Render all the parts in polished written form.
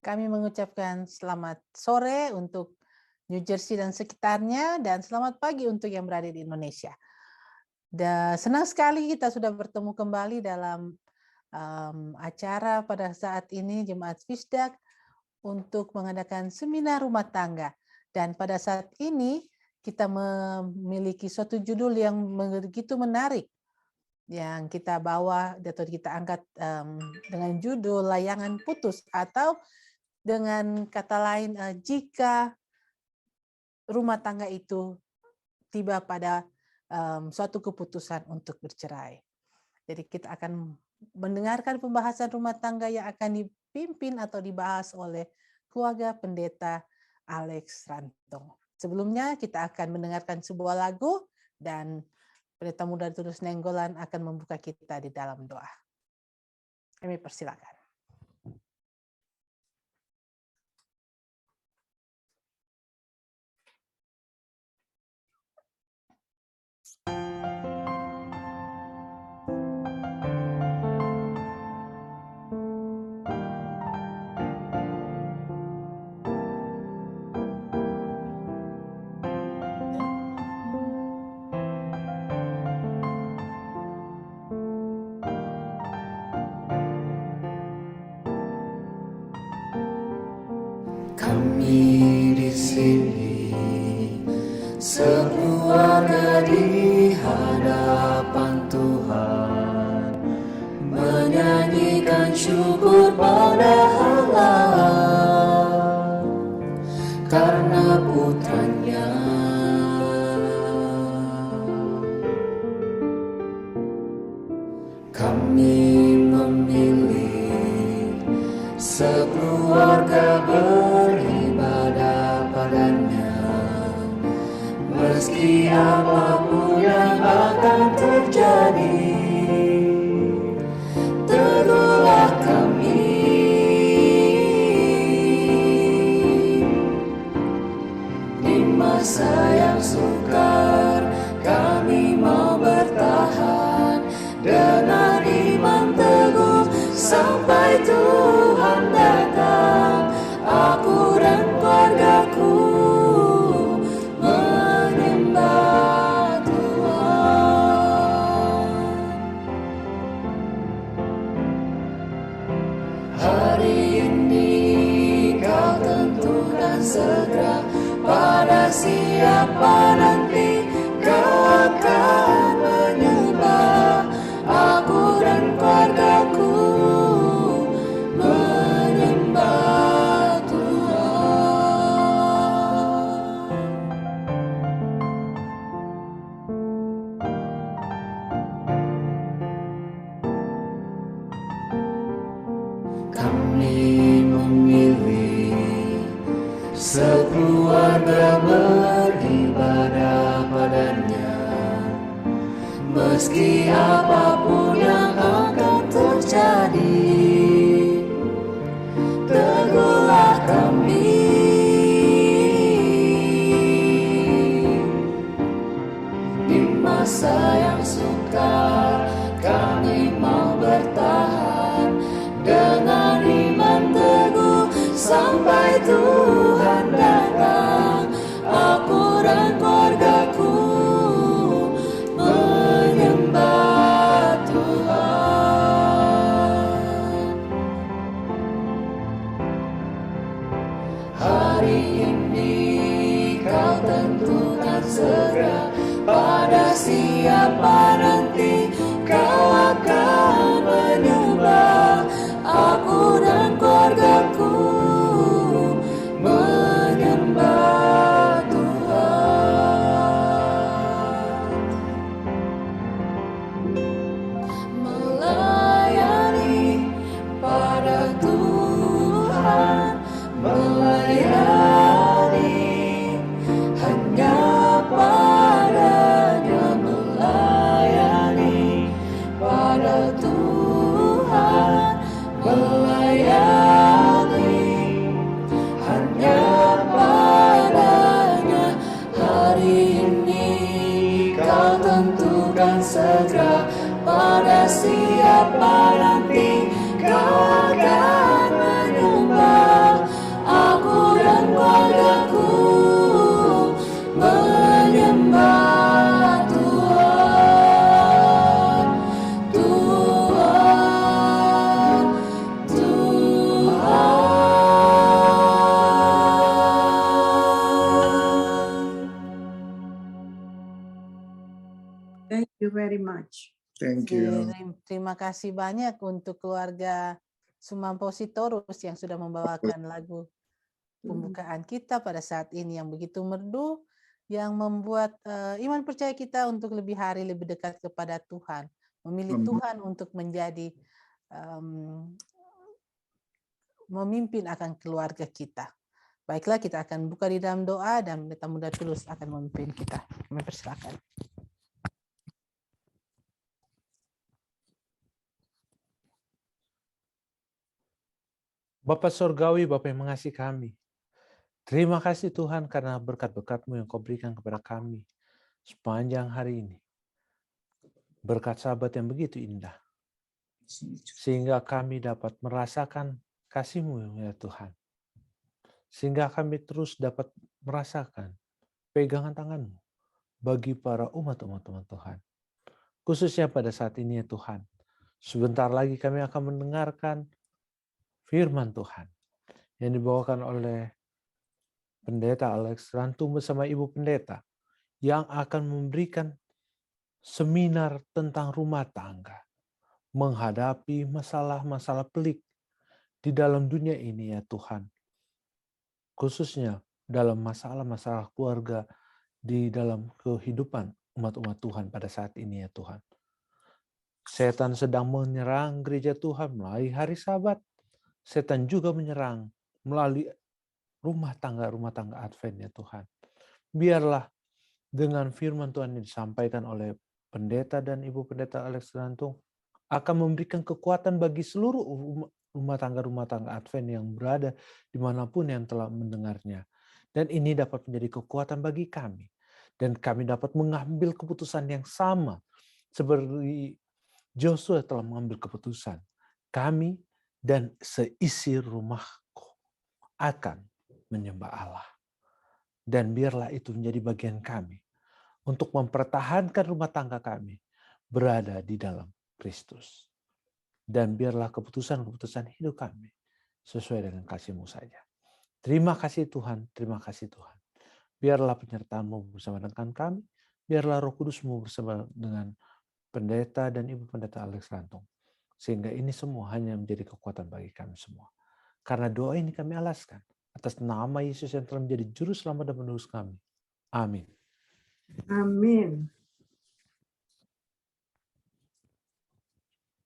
Kami mengucapkan selamat sore untuk New Jersey dan sekitarnya, dan selamat pagi untuk yang berada di Indonesia. Dan senang sekali kita sudah bertemu kembali dalam acara pada saat ini Jemaat Fisdak untuk mengadakan seminar rumah tangga. Dan pada saat ini kita memiliki suatu judul yang begitu menarik yang kita bawa atau kita angkat dengan judul layangan putus, atau dengan kata lain jika rumah tangga itu tiba pada suatu keputusan untuk bercerai. Jadi kita akan mendengarkan pembahasan rumah tangga yang akan dipimpin atau dibahas oleh keluarga pendeta Alex Rantong. Sebelumnya kita akan mendengarkan sebuah lagu dan pendeta muda Tulus Nenggolan akan membuka kita di dalam doa. Kami persilakan. Kami di sini sekeluarga di hadapan Tuhan menyanyikan syukur pada Allah karena putranya. Kami memilih sekeluarga beribadah padanya, meski apapun yang akan terjadi. Teguhlah kami di masa yang sukar, kami mau bertahan dengan iman teguh sampai Tuhan datang. Aku dan keluargaku menyembah Tuhan. Hari ini kau tentukan segera pada siapa nanti kau akan menyembah. Aku dan keluargaku menyembah Tuhan. Kami memilih sekeluarga beribadah padanya, meski apapun yang akan terjadi. Teguhlah kami di masa yang sukar, kami mau bertahan dengan iman teguh sampai Tuhan datang. Aku dan keluargaku menyembah Tuhan. Hari ini kau tentukan segera pada siapa nanti kau akan menyembah. Aku dan keluargaku menyembah Tuhan. Melayani pada Tuhan, melayani hanya padanya, melayani pada Tuhan, melayani hanya padanya. Hari ini kau tentukan segera pada siapa nanti kau akan menyembah. very much. Thank you. Terima kasih banyak untuk keluarga Sumampo Sitorus yang sudah membawakan lagu pembukaan kita pada saat ini yang begitu merdu, yang membuat iman percaya kita untuk lebih hari lebih dekat kepada Tuhan, memilih Tuhan untuk menjadi memimpin akan keluarga kita. Baiklah, kita akan buka di dalam doa dan Pendeta Muda Tulus akan memimpin kita. Kami persilakan. Bapa Surgawi, Bapa yang mengasihi kami. Terima kasih Tuhan karena berkat-berkat-Mu yang Kau berikan kepada kami sepanjang hari ini. Berkat sahabat yang begitu indah. Sehingga kami dapat merasakan kasih-Mu ya Tuhan. Sehingga kami terus dapat merasakan pegangan tangan-Mu bagi para umat-umat Tuhan. Khususnya pada saat ini ya Tuhan. Sebentar lagi kami akan mendengarkan firman Tuhan yang dibawakan oleh Pendeta Alex Rantum bersama Ibu Pendeta yang akan memberikan seminar tentang rumah tangga, menghadapi masalah-masalah pelik di dalam dunia ini ya Tuhan. Khususnya dalam masalah-masalah keluarga di dalam kehidupan umat-umat Tuhan pada saat ini ya Tuhan. Setan sedang menyerang gereja Tuhan melalui hari Sabat. Setan juga menyerang melalui rumah tangga Advent ya Tuhan. Biarlah dengan firman Tuhan yang disampaikan oleh pendeta dan Ibu Pendeta Alex Rantung akan memberikan kekuatan bagi seluruh rumah tangga Advent yang berada dimanapun yang telah mendengarnya. Dan ini dapat menjadi kekuatan bagi kami. Dan kami dapat mengambil keputusan yang sama seperti Joshua telah mengambil keputusan. Kami dan seisi rumahku akan menyembah Allah. Dan biarlah itu menjadi bagian kami untuk mempertahankan rumah tangga kami berada di dalam Kristus. Dan biarlah keputusan-keputusan hidup kami sesuai dengan kasih-Mu saja. Terima kasih Tuhan, terima kasih Tuhan. Biarlah penyertaan-Mu bersama dengan kami, biarlah Roh Kudus-Mu bersama dengan pendeta dan Ibu Pendeta Alex Rantung. Sehingga ini semua hanya menjadi kekuatan bagi kami semua. Karena doa ini kami alaskan atas nama Yesus yang telah menjadi juru selamat dan penebus kami. Amin. Amin.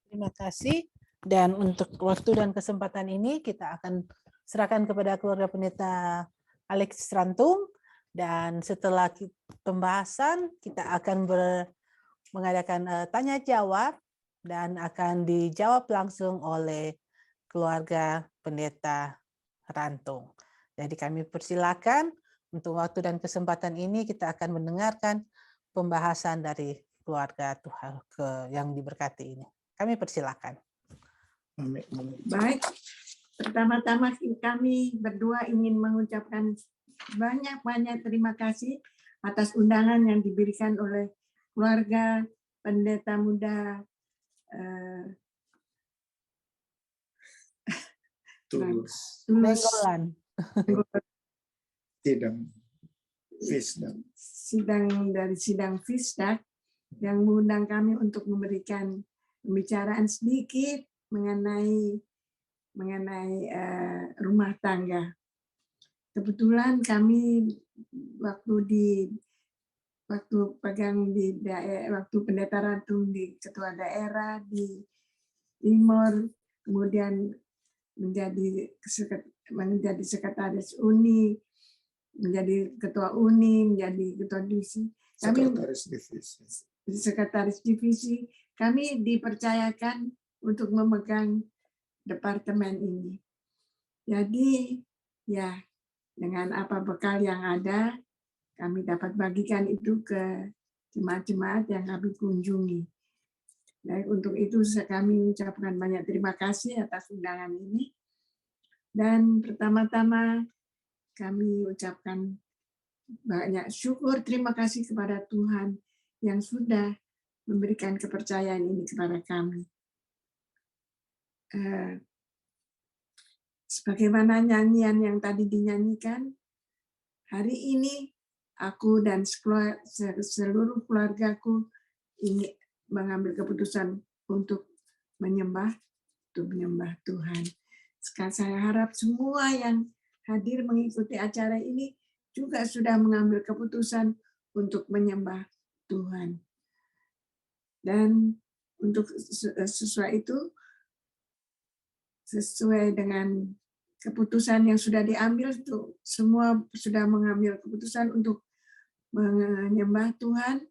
Terima kasih. Dan untuk waktu dan kesempatan ini kita akan serahkan kepada keluarga Pendeta Alex Rantung. Dan setelah pembahasan kita akan mengadakan tanya jawab dan akan dijawab langsung oleh keluarga Pendeta Rantung. Jadi kami persilakan untuk waktu dan kesempatan ini kita akan mendengarkan pembahasan dari keluarga Tuhan yang diberkati ini. Kami persilakan. Baik, pertama-tama kami berdua ingin mengucapkan banyak-banyak terima kasih atas undangan yang diberikan oleh keluarga Pendeta Muda Tulus. Menggolan. Sidang Fisdak yang mengundang kami untuk memberikan pembicaraan sedikit mengenai rumah tangga. Kebetulan kami waktu Pendeta Rantung di ketua daerah di Timor, kemudian menjadi sekretaris Uni, menjadi ketua Uni, menjadi ketua divisi. Sekretaris divisi. Kami dipercayakan untuk memegang departemen ini. Jadi ya dengan apa bekal yang ada, kami dapat bagikan itu ke jemaat-jemaat yang kami kunjungi. Baik, untuk itu kami ucapkan banyak terima kasih atas undangan ini. Dan pertama-tama kami ucapkan banyak syukur, terima kasih kepada Tuhan yang sudah memberikan kepercayaan ini kepada kami. Sebagaimana nyanyian yang tadi dinyanyikan, hari ini aku dan seluruh keluargaku mengambil keputusan untuk menyembah Tuhan. Sekarang saya harap semua yang hadir mengikuti acara ini juga sudah mengambil keputusan untuk menyembah Tuhan. Dan untuk sesuai dengan keputusan yang sudah diambil, semua sudah mengambil keputusan untuk menyembah Tuhan,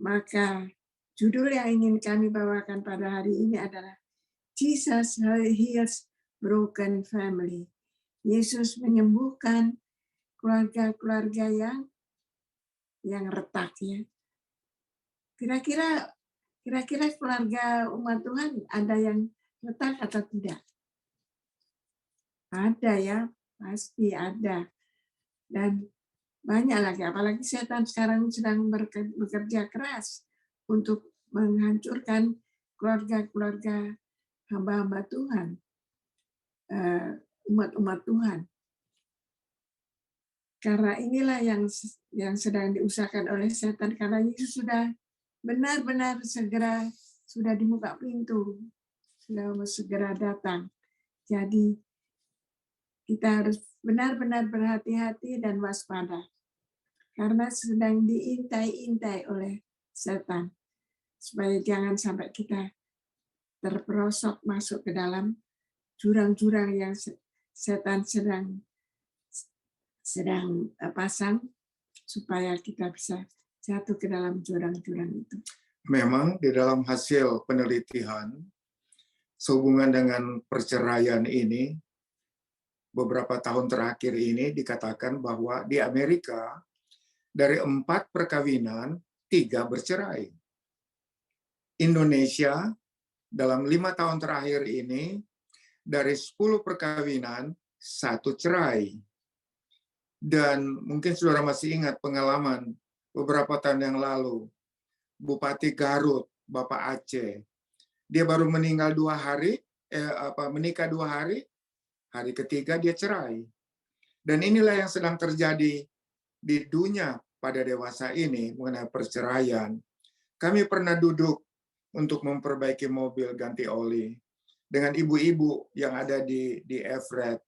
maka judul yang ingin kami bawakan pada hari ini adalah Jesus Heals Broken Family. Yesus menyembuhkan keluarga-keluarga yang retak, ya. Kira-kira keluarga umat Tuhan ada yang retak atau tidak? Ada, ya, pasti ada. Dan banyak lagi, apalagi setan sekarang sedang bekerja keras untuk menghancurkan keluarga-keluarga hamba-hamba Tuhan, umat-umat Tuhan. Karena inilah yang sedang diusahakan oleh setan, karena Yesus sudah benar-benar sudah dibuka pintu, sudah segera datang. Jadi kita harus benar-benar berhati-hati dan waspada, karena sedang diintai-intai oleh setan, supaya jangan sampai kita terperosok masuk ke dalam jurang-jurang yang setan sedang pasang, supaya kita bisa jatuh ke dalam jurang-jurang itu. Memang di dalam hasil penelitian sehubungan dengan perceraian ini, beberapa tahun terakhir ini dikatakan bahwa di Amerika dari 4 perkawinan 3 bercerai. Indonesia dalam 5 tahun terakhir ini dari 10 perkawinan 1 cerai. Dan mungkin saudara masih ingat pengalaman beberapa tahun yang lalu, Bupati Garut, Bapak Aceh, dia baru meninggal 2 hari, menikah 2 hari, hari ketiga dia cerai. Dan inilah yang sedang terjadi di dunia pada dewasa ini mengenai perceraian. Kami pernah duduk untuk memperbaiki mobil, ganti oli, dengan ibu-ibu yang ada di Everett.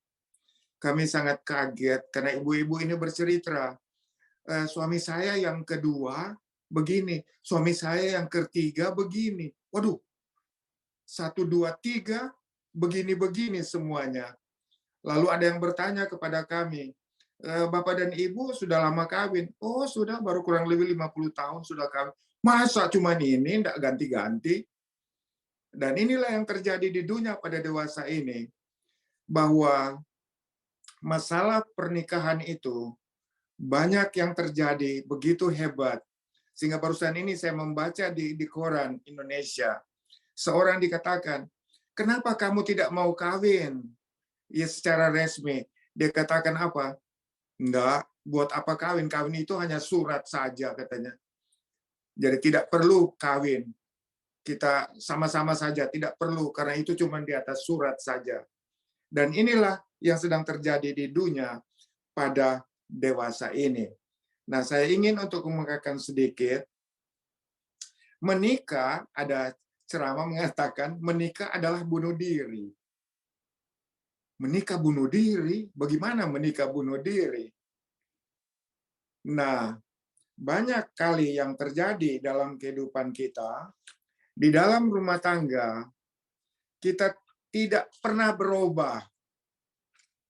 Kami sangat kaget karena ibu-ibu ini bercerita, suami saya yang kedua begini, suami saya yang ketiga begini. Waduh, 1, 2, 3 begini-begini semuanya. Lalu ada yang bertanya kepada kami, Bapak dan Ibu sudah lama kawin? Oh, sudah, baru kurang lebih 50 tahun sudah kawin. Masa cuma ini, enggak ganti-ganti? Dan inilah yang terjadi di dunia pada dewasa ini, bahwa masalah pernikahan itu banyak yang terjadi begitu hebat. Sehingga barusan ini saya membaca di koran Indonesia, seorang dikatakan, kenapa kamu tidak mau kawin? Ya secara resmi. Dia katakan apa? Enggak, buat apa kawin? Kawin itu hanya surat saja katanya. Jadi tidak perlu kawin. Kita sama-sama saja, tidak perlu, karena itu cuma di atas surat saja. Dan inilah yang sedang terjadi di dunia pada dewasa ini. Nah, saya ingin untuk mengungkapkan sedikit, menikah, ada ceramah mengatakan, menikah adalah bunuh diri. Menikah bunuh diri? Bagaimana menikah bunuh diri? Nah, banyak kali yang terjadi dalam kehidupan kita, di dalam rumah tangga, kita tidak pernah berubah.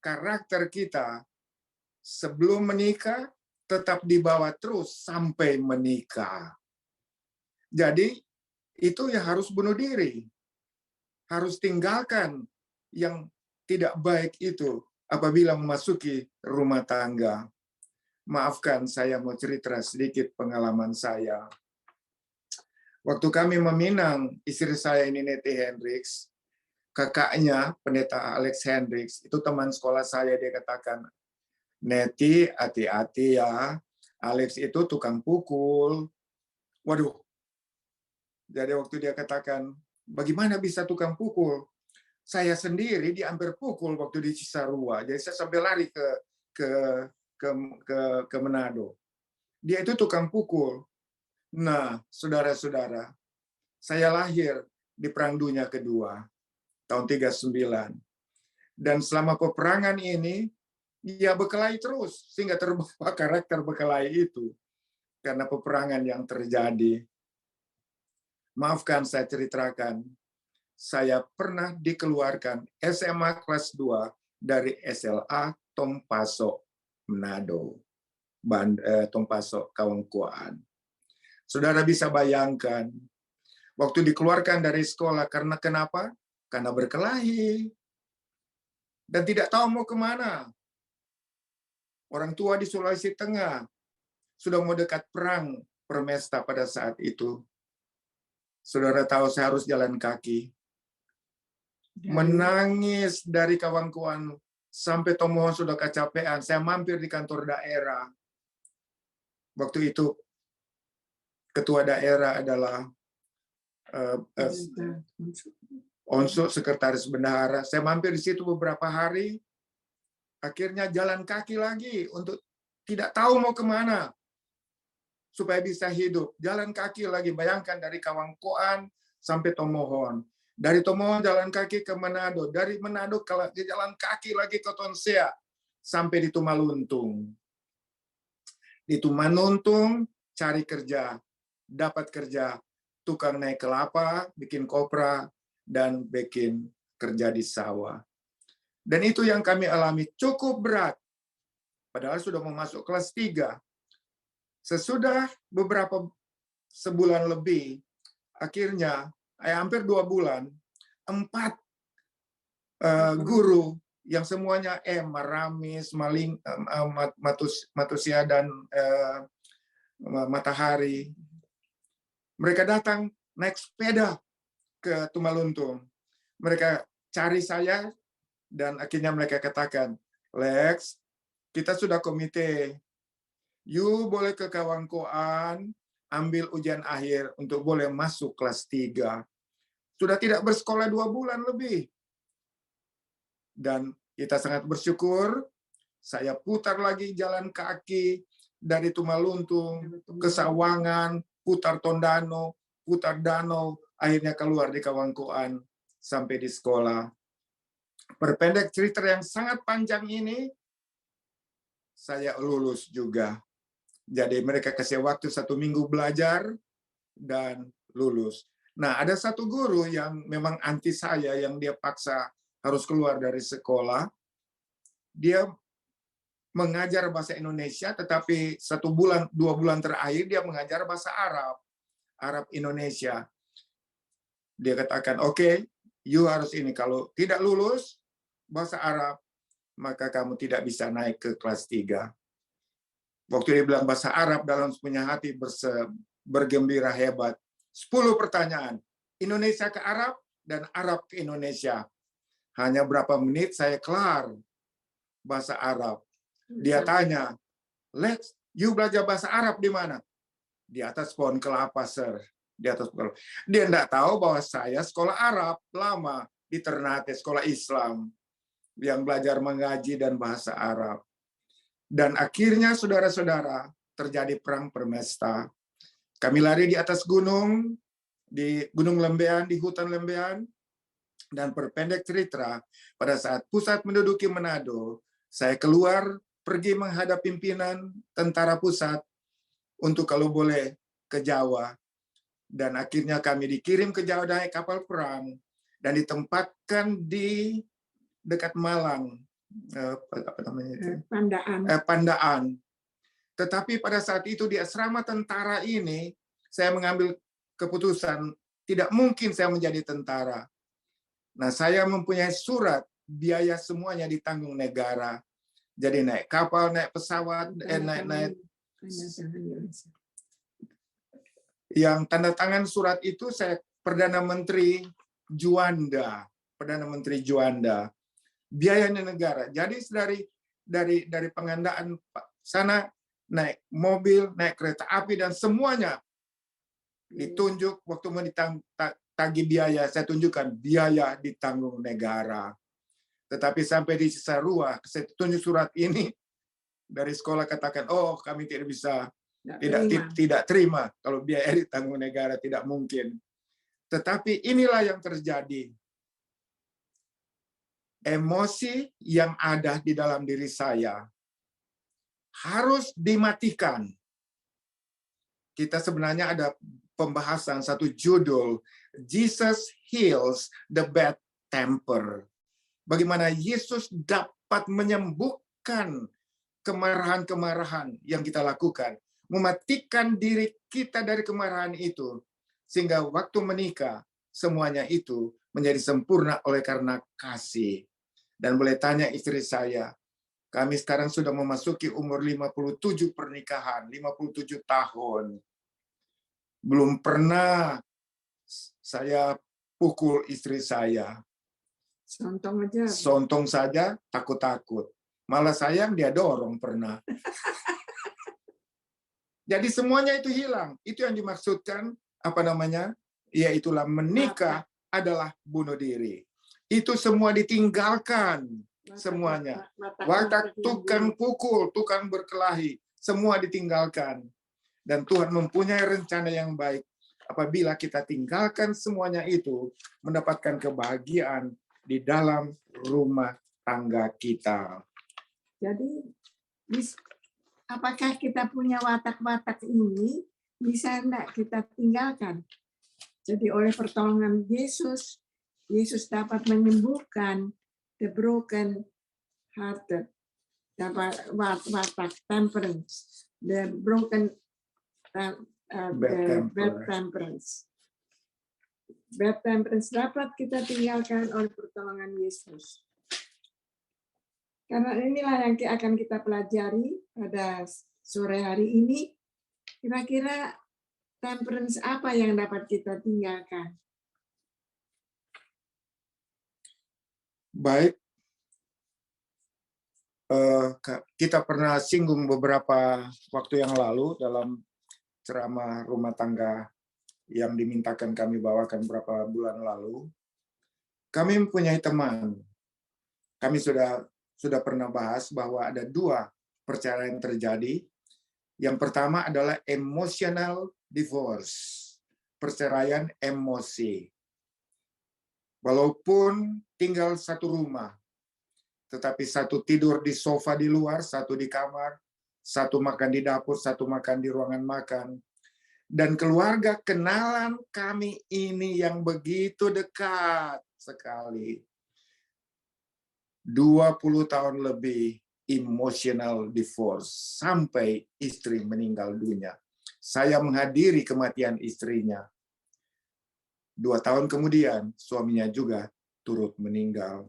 Karakter kita sebelum menikah tetap dibawa terus sampai menikah. Jadi, itu ya harus bunuh diri. Harus tinggalkan yang tidak baik itu apabila memasuki rumah tangga. Maafkan, saya mau cerita sedikit pengalaman saya. Waktu kami meminang istri saya ini, Nettie Hendricks, kakaknya pendeta Alex Hendricks, itu teman sekolah saya, dia katakan, Nettie, hati-hati ya, Alex itu tukang pukul. Waduh. Jadi waktu dia katakan, bagaimana bisa tukang pukul? Saya sendiri diambil pukul waktu di Cisarua. Jadi saya sampai lari ke Manado. Dia itu tukang pukul. Nah, saudara-saudara, saya lahir di Perang Dunia Kedua, tahun 39. Dan selama peperangan ini, ia berkelahi terus, sehingga terbawa karakter berkelahi itu. Karena peperangan yang terjadi. Maafkan saya ceritakan, saya pernah dikeluarkan SMA kelas 2 dari SLA Tompaso, Manado. Tompaso, Kawangkuan. Saudara bisa bayangkan, waktu dikeluarkan dari sekolah, karena kenapa? Karena berkelahi. Dan tidak tahu mau kemana. Orang tua di Sulawesi Tengah sudah mau dekat perang Permesta pada saat itu. Saudara tahu saya harus jalan kaki. Menangis dari Kawangkuan sampai Tomohon sudah kecapean. Saya mampir di kantor daerah. Waktu itu ketua daerah adalah Onsu, sekretaris bendahara. Saya mampir di situ beberapa hari. Akhirnya jalan kaki lagi untuk tidak tahu mau kemana supaya bisa hidup. Jalan kaki lagi. Bayangkan dari Kawangkuan sampai Tomohon. Dari Tomohon jalan kaki ke Manado. Dari Manado jalan kaki lagi ke Tonsea sampai di Tumaluntung. Di Tumaluntung cari kerja, dapat kerja, tukang naik kelapa, bikin kopra, dan bikin kerja di sawah. Dan itu yang kami alami cukup berat. Padahal sudah mau masuk kelas 3. Sesudah beberapa sebulan lebih, akhirnya hampir 2 bulan, 4 guru yang semuanya Maramis, Maling, Matusia, dan Matahari. Mereka datang naik sepeda ke Tumaluntung. Mereka cari saya, dan akhirnya mereka katakan, Lex, kita sudah komite. You boleh ke Kawangkuan, ambil ujian akhir untuk boleh masuk kelas 3. Sudah tidak bersekolah 2 bulan lebih. Dan kita sangat bersyukur, saya putar lagi jalan kaki dari Tumaluntung ke Sawangan, putar Tondano, putar Danau, akhirnya keluar di Kawangkuan sampai di sekolah. Perpendek cerita yang sangat panjang ini, saya lulus juga. Jadi mereka kasih waktu 1 minggu belajar dan lulus. Nah, ada satu guru yang memang anti saya, yang dia paksa harus keluar dari sekolah. Dia mengajar bahasa Indonesia, tetapi 1 bulan, 2 bulan terakhir dia mengajar bahasa Arab, Arab Indonesia. Dia katakan, oke, you harus ini. Kalau tidak lulus bahasa Arab, maka kamu tidak bisa naik ke kelas 3. Waktu dia bilang bahasa Arab, dalam punya hati bergembira hebat. 10 pertanyaan. Indonesia ke Arab dan Arab ke Indonesia. Hanya berapa menit saya kelar bahasa Arab. Dia tanya, Lex, you belajar bahasa Arab di mana? Di atas pohon kelapa, sir. Di atas pohon. Dia tidak tahu bahwa saya sekolah Arab lama di Ternate, sekolah Islam yang belajar mengaji dan bahasa Arab. Dan akhirnya, saudara-saudara, terjadi perang Permesta. Kami lari di atas gunung, di Gunung Lembean, di hutan Lembean. Dan perpendek cerita, pada saat pusat menduduki Manado, saya keluar pergi menghadap pimpinan tentara pusat untuk kalau boleh ke Jawa. Dan akhirnya kami dikirim ke Jawa naik kapal perang dan ditempatkan di dekat Malang, apa namanya itu? Pandaan. Tetapi pada saat itu di asrama tentara ini, saya mengambil keputusan tidak mungkin saya menjadi tentara. Nah, saya mempunyai surat, biaya semuanya ditanggung negara. Jadi naik kapal, naik pesawat, naik. Yang tanda tangan surat itu saya Perdana Menteri Juanda, biayanya negara. Jadi dari Pengandaan sana naik mobil, naik kereta api dan semuanya ditunjuk waktu mau tagih biaya, saya tunjukkan biaya ditanggung negara. Tetapi sampai di Cisarua, saya tunjuk surat ini dari sekolah katakan, oh kami tidak bisa, tidak terima kalau biaya ditanggung negara, tidak mungkin. Tetapi inilah yang terjadi. Emosi yang ada di dalam diri saya harus dimatikan. Kita sebenarnya ada pembahasan satu judul, Jesus Heals the Bad Temper. Bagaimana Yesus dapat menyembuhkan kemarahan-kemarahan yang kita lakukan, mematikan diri kita dari kemarahan itu, sehingga waktu menikah semuanya itu menjadi sempurna oleh karena kasih. Dan boleh tanya istri saya, kami sekarang sudah memasuki umur 57 pernikahan, 57 tahun. Belum pernah saya pukul istri saya. Sontong aja. Sontong saja, takut-takut. Malah sayang dia dorong pernah. Jadi semuanya itu hilang. Itu yang dimaksudkan, yaitulah menikah adalah bunuh diri. Itu semua ditinggalkan. Semuanya. Watak tukang pukul, tukang berkelahi, semua ditinggalkan. Dan Tuhan mempunyai rencana yang baik. Apabila kita tinggalkan semuanya itu, mendapatkan kebahagiaan di dalam rumah tangga kita. Jadi, apakah kita punya watak-watak ini bisa enggak kita tinggalkan? Jadi oleh pertolongan Yesus, Yesus dapat menyembuhkan the broken hearted, dapat watak temperance, the broken bad temperance. Bad temperance dapat kita tinggalkan oleh pertolongan Yesus. Karena inilah yang akan kita pelajari pada sore hari ini. Kira-kira temperance apa yang dapat kita tinggalkan? Baik, kita pernah singgung beberapa waktu yang lalu dalam ceramah rumah tangga yang dimintakan kami bawakan beberapa bulan lalu. Kami mempunyai teman. Kami sudah pernah bahas bahwa ada 2 perceraian terjadi. Yang pertama adalah emotional divorce, perceraian emosi. Walaupun tinggal satu rumah, tetapi satu tidur di sofa di luar, satu di kamar, satu makan di dapur, satu makan di ruangan makan. Dan keluarga kenalan kami ini yang begitu dekat sekali. 20 tahun lebih emotional divorce sampai istri meninggal dunia. Saya menghadiri kematian istrinya. 2 tahun kemudian suaminya juga turut meninggal.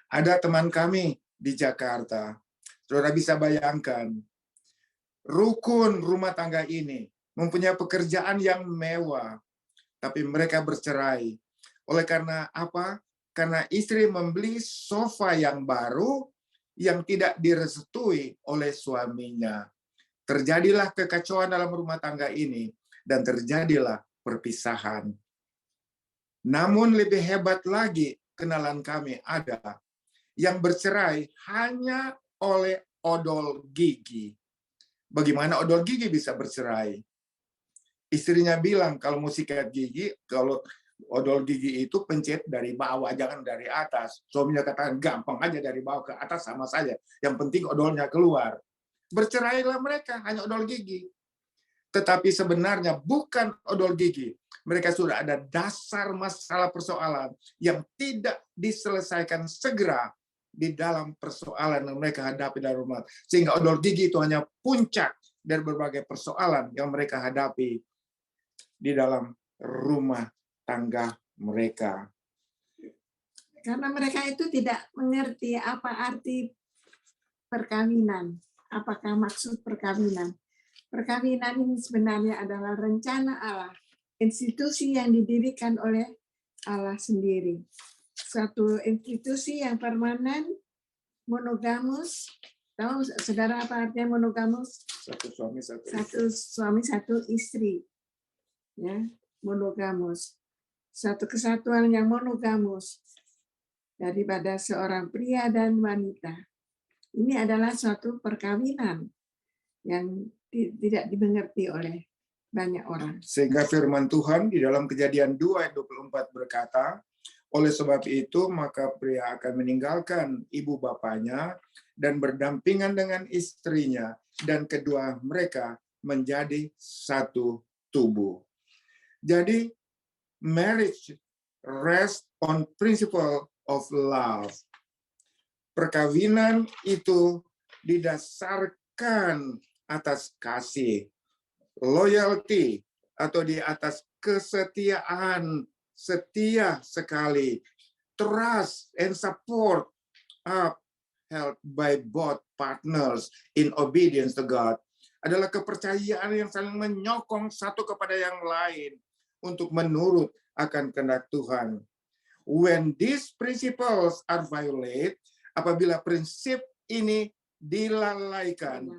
Ada teman kami di Jakarta. Saudara bisa bayangkan, rukun rumah tangga ini mempunyai pekerjaan yang mewah, tapi mereka bercerai. Oleh karena apa? Karena istri membeli sofa yang baru yang tidak direstui oleh suaminya. Terjadilah kekacauan dalam rumah tangga ini dan terjadilah perpisahan. Namun lebih hebat lagi, kenalan kami ada yang bercerai hanya oleh odol gigi. Bagaimana odol gigi bisa bercerai? Istrinya bilang kalau mau sikat gigi, kalau odol gigi itu pencet dari bawah, jangan dari atas. Suaminya katakan gampang aja dari bawah ke atas sama saja. Yang penting odolnya keluar. Bercerailah mereka hanya odol gigi. Tetapi sebenarnya bukan odol gigi. Mereka sudah ada dasar masalah persoalan yang tidak diselesaikan segera di dalam persoalan yang mereka hadapi dalam rumah. Sehingga odol gigi itu hanya puncak dari berbagai persoalan yang mereka hadapi di dalam rumah tangga mereka. Karena mereka itu tidak mengerti apa arti perkawinan. Apakah maksud perkawinan? Perkawinan ini sebenarnya adalah rencana Allah, institusi yang didirikan oleh Allah sendiri. Suatu institusi yang permanen, monogamus. Tahu saudara apa artinya monogamus? Satu suami, satu istri. Ya, monogamus. Suatu kesatuan yang monogamus daripada seorang pria dan wanita. Ini adalah suatu perkawinan yang tidak dimengerti oleh banyak orang. Sehingga firman Tuhan di dalam Kejadian 2 ayat 24 berkata, oleh sebab itu maka pria akan meninggalkan ibu bapanya dan berdampingan dengan istrinya, dan kedua mereka menjadi satu tubuh. Jadi marriage rest on principle of love. Perkawinan itu didasarkan atas kasih, loyalty, atau di atas kesetiaan, setia sekali, trust and support, held by both partners in obedience to God, adalah kepercayaan yang saling menyokong satu kepada yang lain untuk menurut akan kehendak Tuhan. When these principles are violated, apabila prinsip ini dilalaikan,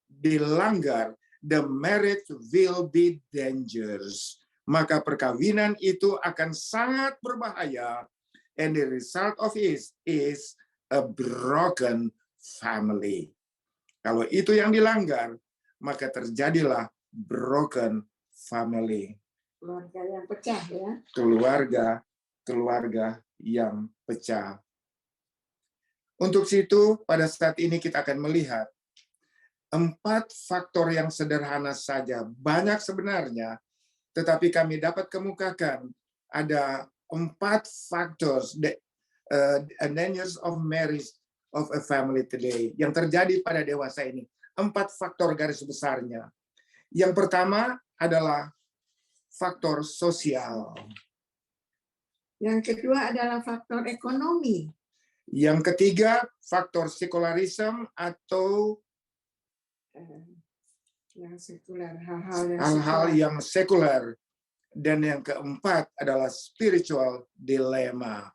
dilanggar, the marriage will be dangerous. Maka perkawinan itu akan sangat berbahaya, and the result of it is a broken family. Kalau itu yang dilanggar, maka terjadilah broken family. Keluarga yang pecah ya. Keluarga yang pecah. Untuk situ, pada saat ini kita akan melihat 4 faktor yang sederhana saja. Banyak sebenarnya, tetapi kami dapat kemukakan ada 4 factors dangers of marriage of a family today yang terjadi pada dewasa ini. 4 faktor garis besarnya. Yang pertama adalah faktor sosial. Yang kedua adalah faktor ekonomi. Yang ketiga faktor sekularisme atau yang sekuler, hal-hal yang sekuler. Dan yang keempat adalah spiritual dilemma,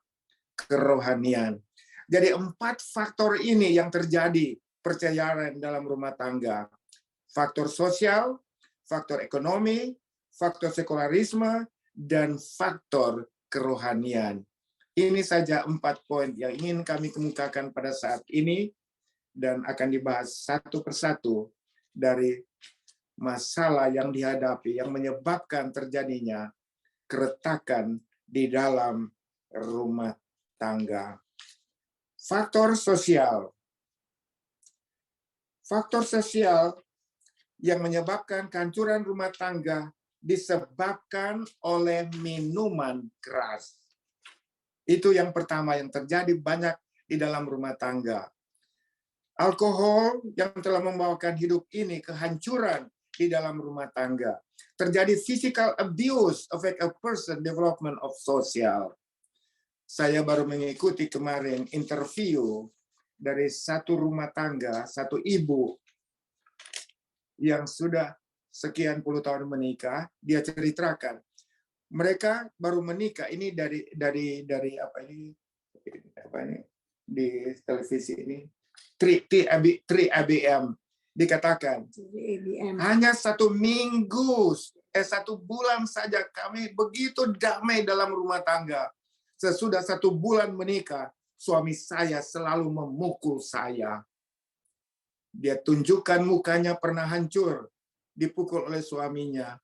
kerohanian. Jadi 4 faktor ini yang terjadi perceraian dalam rumah tangga. Faktor sosial, faktor ekonomi, faktor sekularisme, dan faktor kerohanian. Ini saja 4 poin yang ingin kami kemukakan pada saat ini, dan akan dibahas satu persatu dari masalah yang dihadapi yang menyebabkan terjadinya keretakan di dalam rumah tangga. Faktor sosial. Faktor sosial yang menyebabkan kehancuran rumah tangga disebabkan oleh minuman keras. Itu yang pertama yang terjadi banyak di dalam rumah tangga. Alkohol yang telah membawakan hidup ini kehancuran di dalam rumah tangga. Terjadi physical abuse affect a person development of social. Saya baru mengikuti kemarin interview dari satu rumah tangga, satu ibu yang sudah sekian puluh tahun menikah. Dia ceritakan mereka baru menikah ini dari apa ini di televisi ini 3ABM dikatakan hanya 1 bulan saja kami begitu damai dalam rumah tangga. Sesudah 1 bulan menikah, suami saya selalu memukul saya. Dia tunjukkan mukanya pernah hancur, dipukul oleh suaminya.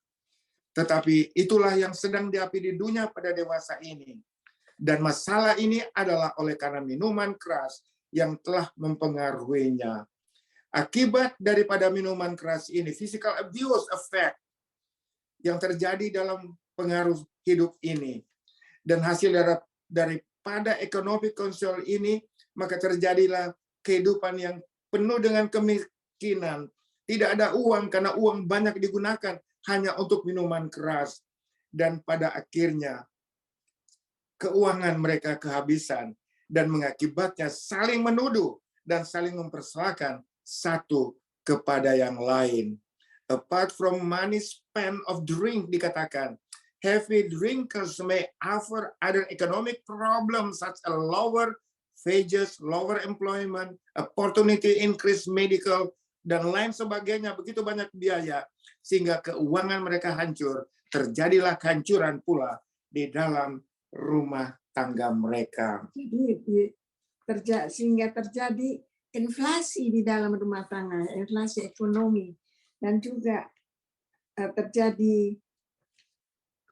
Tetapi itulah yang sedang dihadapi di dunia pada dewasa ini. Dan masalah ini adalah oleh karena minuman keras yang telah mempengaruhinya. Akibat daripada minuman keras ini, physical abuse effect yang terjadi dalam pengaruh hidup ini. Dan hasil daripada ekonomi konsol ini, maka terjadilah kehidupan yang penuh dengan kemiskinan. Tidak ada uang karena uang banyak digunakan hanya untuk minuman keras. Dan pada akhirnya, keuangan mereka kehabisan. Dan mengakibatnya saling menuduh dan saling mempersalahkan satu kepada yang lain. Apart from money spent of drink dikatakan, heavy drinkers may offer other economic problems such as lower wages, lower employment, opportunity increase medical, dan lain sebagainya. Begitu banyak biaya sehingga keuangan mereka hancur. Terjadilah kehancuran pula di dalam rumah tangga mereka. Jadi sehingga terjadi inflasi di dalam rumah tangga, inflasi ekonomi, dan juga terjadi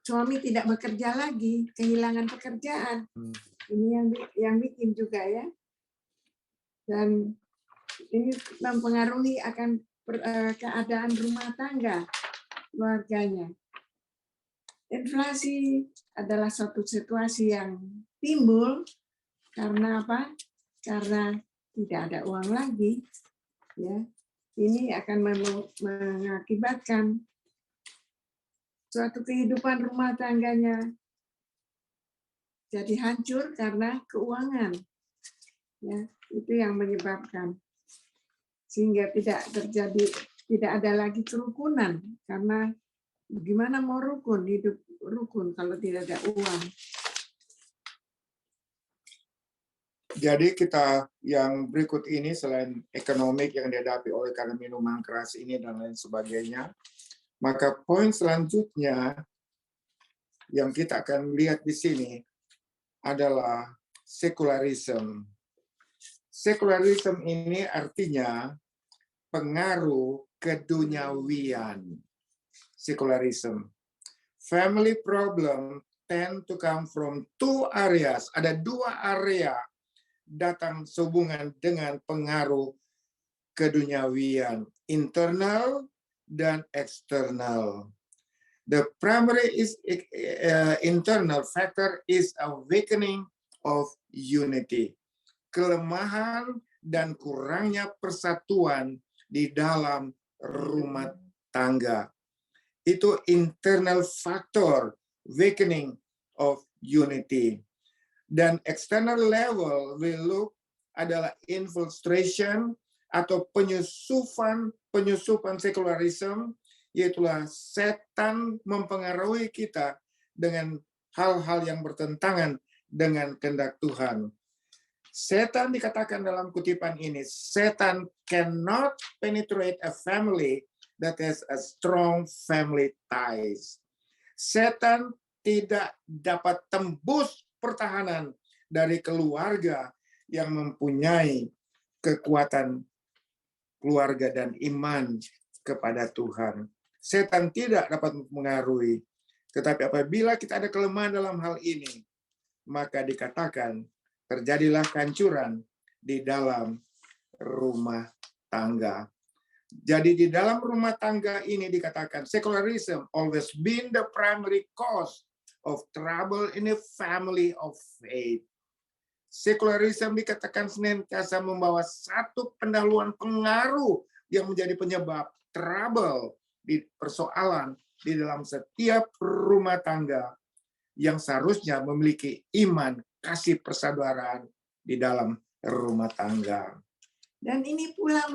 suami tidak bekerja lagi, kehilangan pekerjaan. Ini yang bikin juga ya. Dan ini mempengaruhi akan keadaan rumah tangga keluarganya. Inflasi adalah suatu situasi yang timbul karena apa? Karena tidak ada uang lagi. Ya, ini akan mengakibatkan suatu kehidupan rumah tangganya jadi hancur karena keuangan. Ya, itu yang menyebabkan sehingga tidak ada lagi kerukunan, karena bagaimana mau hidup rukun kalau tidak ada uang. Jadi kita yang berikut ini selain ekonomi yang dihadapi oleh karena minuman keras ini dan lain sebagainya, maka poin selanjutnya yang kita akan lihat di sini adalah sekularisme. Sekularisme ini artinya pengaruh keduniawian. Sekularisme. Family problem tend to come from two areas. Ada dua area datang sehubungan dengan pengaruh keduniawian, internal dan eksternal. The primary internal factor is a weakening of unity. Kelemahan dan kurangnya persatuan di dalam rumah tangga. Itu internal factor, weakening of unity. Dan external level will look adalah infiltration atau penyusupan sekularisme, yaitulah setan mempengaruhi kita dengan hal-hal yang bertentangan dengan kehendak Tuhan. Setan dikatakan dalam kutipan ini, setan cannot penetrate a family that has a strong family ties. Setan tidak dapat tembus pertahanan dari keluarga yang mempunyai kekuatan keluarga dan iman kepada Tuhan. Setan tidak dapat mempengaruhi. Tetapi apabila kita ada kelemahan dalam hal ini, maka dikatakan terjadilah kehancuran di dalam rumah tangga. Jadi di dalam rumah tangga ini dikatakan secularism always been the primary cause of trouble in a family of faith. Sekularisme dikatakan senantiasa membawa satu pendahuluan pengaruh yang menjadi penyebab trouble di persoalan di dalam setiap rumah tangga yang seharusnya memiliki iman, kasih persaudaraan di dalam rumah tangga. Dan ini pula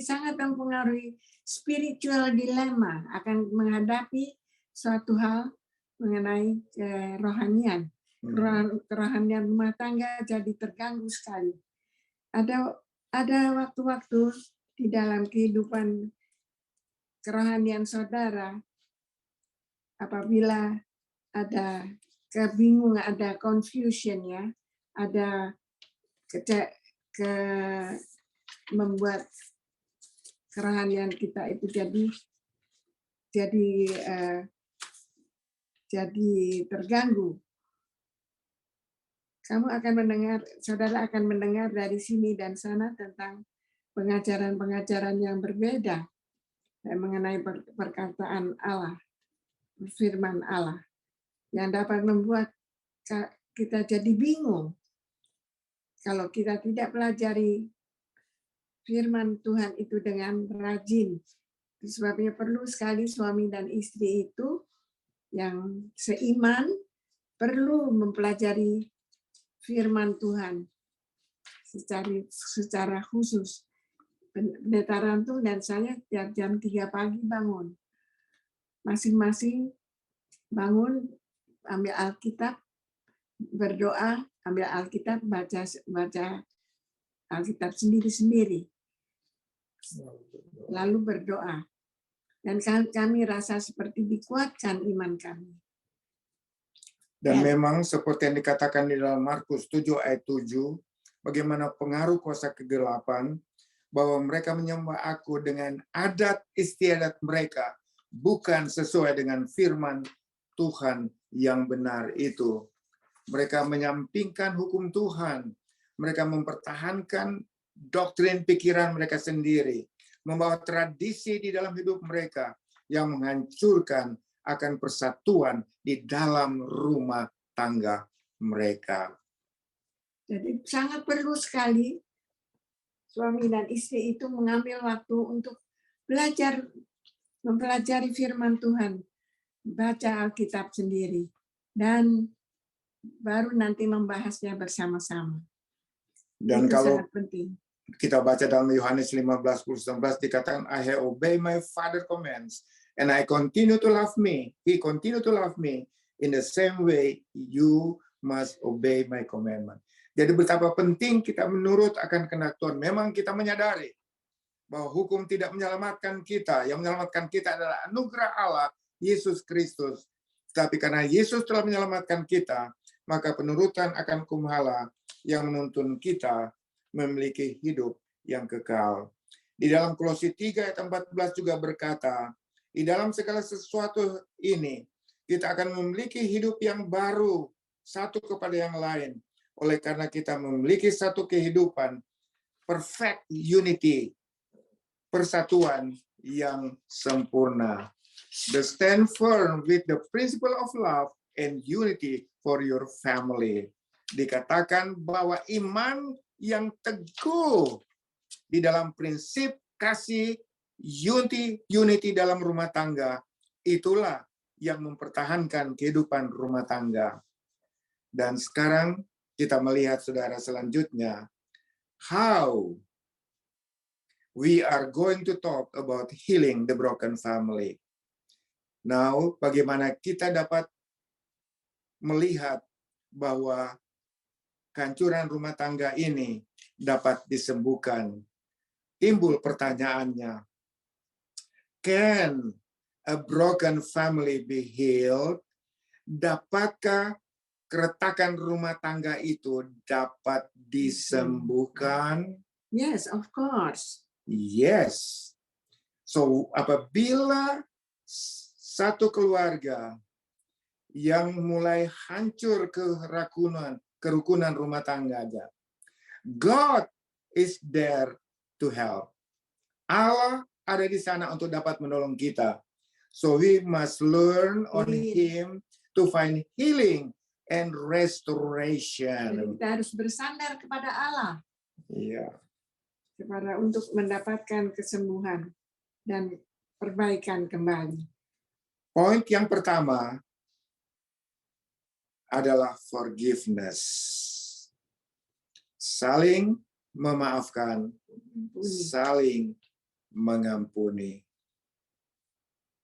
sangat mempengaruhi spiritual dilema, akan menghadapi suatu hal mengenai kerohanian. Kerohanian rumah tangga jadi terganggu sekali. Ada waktu-waktu di dalam kehidupan kerohanian saudara, apabila ada kebingungan, ada confusion ya, ada membuat kerohanian kita itu jadi terganggu. Saudara akan mendengar dari sini dan sana tentang pengajaran-pengajaran yang berbeda mengenai perkataan Allah, firman Allah, yang dapat membuat kita jadi bingung. Kalau kita tidak pelajari firman Tuhan itu dengan rajin. Sebabnya perlu sekali suami dan istri itu yang seiman perlu mempelajari firman Tuhan secara khusus. Pendeta Rantung dan saya tiap jam 3 pagi bangun. Masing-masing bangun, ambil Alkitab, berdoa, ambil Alkitab, baca Alkitab sendiri-sendiri. Lalu berdoa. Dan kami rasa seperti dikuatkan iman kami. Dan memang seperti yang dikatakan di dalam Markus 7 ayat 7, bagaimana pengaruh kuasa kegelapan, bahwa mereka menyembah aku dengan adat istiadat mereka, bukan sesuai dengan firman Tuhan yang benar itu. Mereka menyampingkan hukum Tuhan. Mereka mempertahankan doktrin pikiran mereka sendiri, membawa tradisi di dalam hidup mereka yang menghancurkan akan persatuan di dalam rumah tangga mereka. Jadi sangat perlu sekali suami dan istri itu mengambil waktu untuk belajar, mempelajari firman Tuhan, baca Alkitab sendiri, dan baru nanti membahasnya bersama-sama. Dan Itu kalau sangat penting. kita baca dalam Yohanes 15:19 dikatakan, I have obeyed my Father commands, and I continue to love me. He continue to love me. In the same way, you must obey my commandment. Jadi betapa penting kita menurut akan kehendak Tuhan. Memang kita menyadari bahwa hukum tidak menyelamatkan kita. Yang menyelamatkan kita adalah anugerah Allah, Yesus Kristus. Tapi karena Yesus telah menyelamatkan kita, maka penurutan akan hukum Allah yang menuntun kita memiliki hidup yang kekal. Di dalam Kolose 3 ayat 14 juga berkata, di dalam segala sesuatu ini, kita akan memiliki hidup yang baru, satu kepada yang lain. Oleh karena kita memiliki satu kehidupan, perfect unity, persatuan yang sempurna. The stand firm with the principle of love and unity for your family. Dikatakan bahwa iman yang teguh di dalam prinsip kasih unity dalam rumah tangga, itulah yang mempertahankan kehidupan rumah tangga. Dan sekarang kita melihat saudara selanjutnya, how we are going to talk about healing the broken family. Now, bagaimana kita dapat melihat bahwa kehancuran rumah tangga ini dapat disembuhkan. Timbul pertanyaannya, can a broken family be healed? Dapatkah keretakan rumah tangga itu dapat disembuhkan? Yes, of course. Yes. So, apabila satu keluarga yang mulai hancur kerukunan rumah tangga aja, God is there to help. Allah ada di sana untuk dapat menolong kita. So we must learn on Him to find healing and restoration. Jadi kita harus bersandar kepada Allah. Iya. Untuk mendapatkan kesembuhan dan perbaikan kembali. Poin yang pertama adalah forgiveness. Saling memaafkan, saling mengampuni.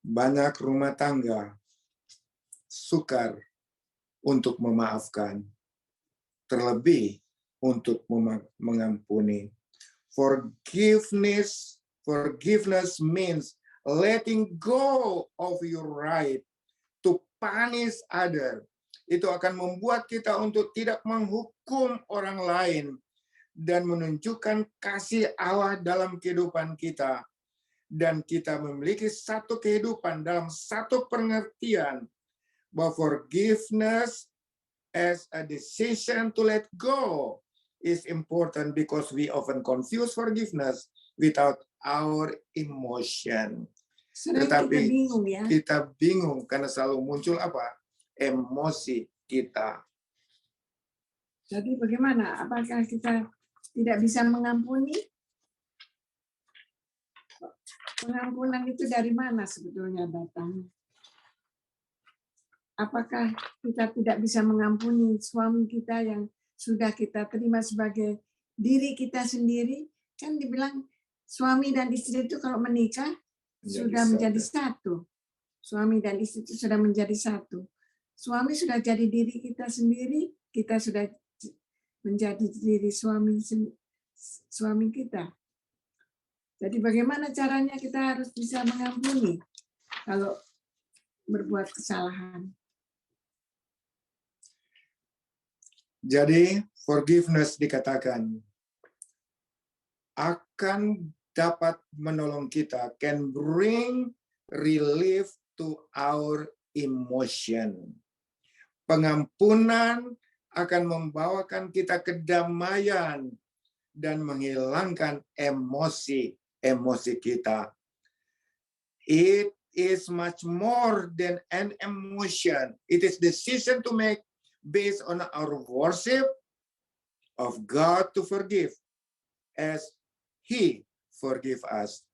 Banyak rumah tangga sukar untuk memaafkan, terlebih untuk mengampuni. Forgiveness means letting go of your right to punish others. Itu akan membuat kita untuk tidak menghukum orang lain dan menunjukkan kasih Allah dalam kehidupan kita. Dan kita memiliki satu kehidupan dalam satu pengertian bahwa forgiveness as a decision to let go is important because we often confuse forgiveness without our emotion. Tetapi kita bingung karena selalu muncul apa? Emosi kita. Jadi bagaimana? Apakah kita tidak bisa mengampuni? Pengampunan itu dari mana sebetulnya datang? Apakah kita tidak bisa mengampuni suami kita yang sudah kita terima sebagai diri kita sendiri? Kan dibilang suami dan istri itu kalau menikah sudah menjadi satu. Suami dan istri itu sudah menjadi satu. Suami sudah jadi diri kita sendiri, kita sudah menjadi diri suami kita. Jadi bagaimana caranya kita harus bisa mengampuni kalau berbuat kesalahan? Jadi forgiveness dikatakan akan dapat menolong kita, can bring relief to our emotion. Pengampunan akan membawakan kita kedamaian dan menghilangkan emosi kita. It is much more than an emotion. It is decision to make based on our worship of God to forgive as He forgive us.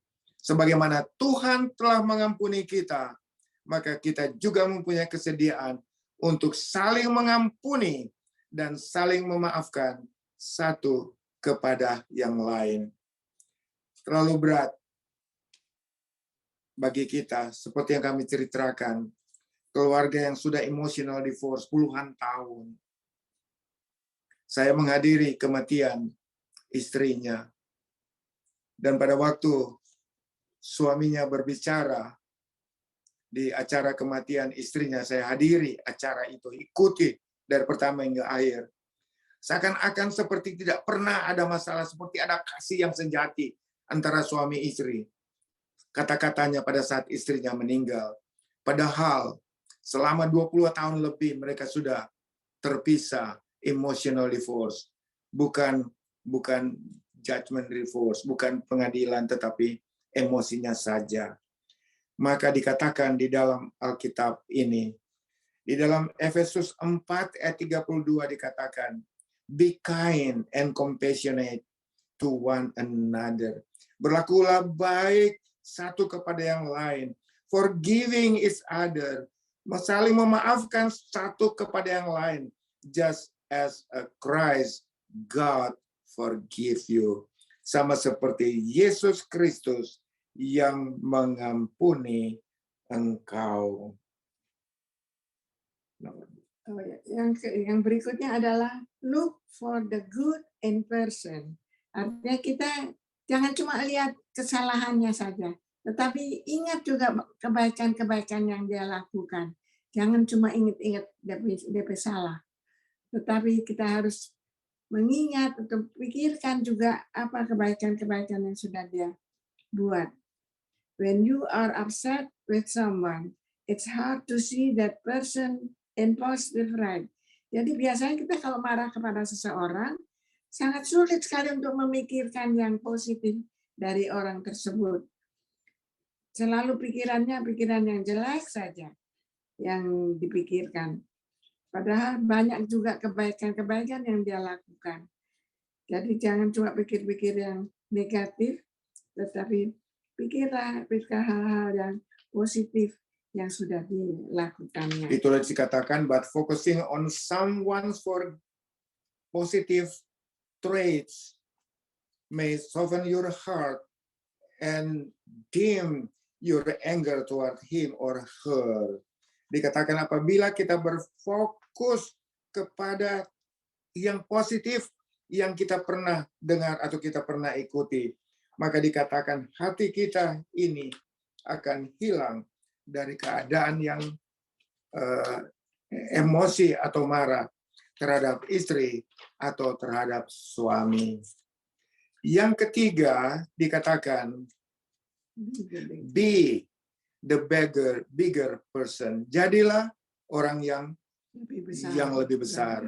Sebagaimana Tuhan telah mengampuni kita, maka kita juga mempunyai kesediaan untuk saling mengampuni dan saling memaafkan satu kepada yang lain. Terlalu berat bagi kita, seperti yang kami ceritakan, keluarga yang sudah emotional divorce puluhan tahun. Saya menghadiri kematian istrinya. Dan pada waktu suaminya berbicara di acara kematian istrinya, saya hadiri acara itu, ikuti dari pertama hingga akhir. Seakan-akan seperti tidak pernah ada masalah, seperti ada kasih yang sejati antara suami istri. Kata-katanya pada saat istrinya meninggal. Padahal selama 20 tahun lebih mereka sudah terpisah, emotional divorce. Bukan judgment divorce, bukan pengadilan, tetapi emosinya saja. Maka dikatakan di dalam Alkitab ini, di dalam Efesus 4 ayat 32 dikatakan, be kind and compassionate to one another. Berlakulah baik satu kepada yang lain. Forgiving each other. Saling memaafkan satu kepada yang lain. Just as a Christ, God forgive you. Sama seperti Yesus Kristus yang mengampuni engkau. Yang berikutnya adalah look for the good in person. Artinya kita jangan cuma lihat kesalahannya saja, tetapi ingat juga kebaikan-kebaikan yang dia lakukan. Jangan cuma ingat-ingat dia salah, tetapi kita harus mengingat atau pikirkan juga apa kebaikan-kebaikan yang sudah dia buat. When you are upset with someone, it's hard to see that person in positive light. Jadi biasanya kita kalau marah kepada seseorang, sangat sulit sekali untuk memikirkan yang positif dari orang tersebut. Selalu pikiran yang jelek saja yang dipikirkan. Padahal banyak juga kebaikan-kebaikan yang dia lakukan. Jadi jangan cuma pikir-pikir yang negatif, tetapi pikirlah hal-hal yang positif yang sudah dilakukannya. Itulah dikatakan, but focusing on someone's for positive traits may soften your heart and dim your anger toward him or her. Dikatakan apabila kita berfokus kepada yang positif yang kita pernah dengar atau kita pernah ikuti, maka dikatakan hati kita ini akan hilang dari keadaan yang emosi atau marah terhadap istri atau terhadap suami. Yang ketiga dikatakan be the bigger person. Jadilah orang yang lebih besar.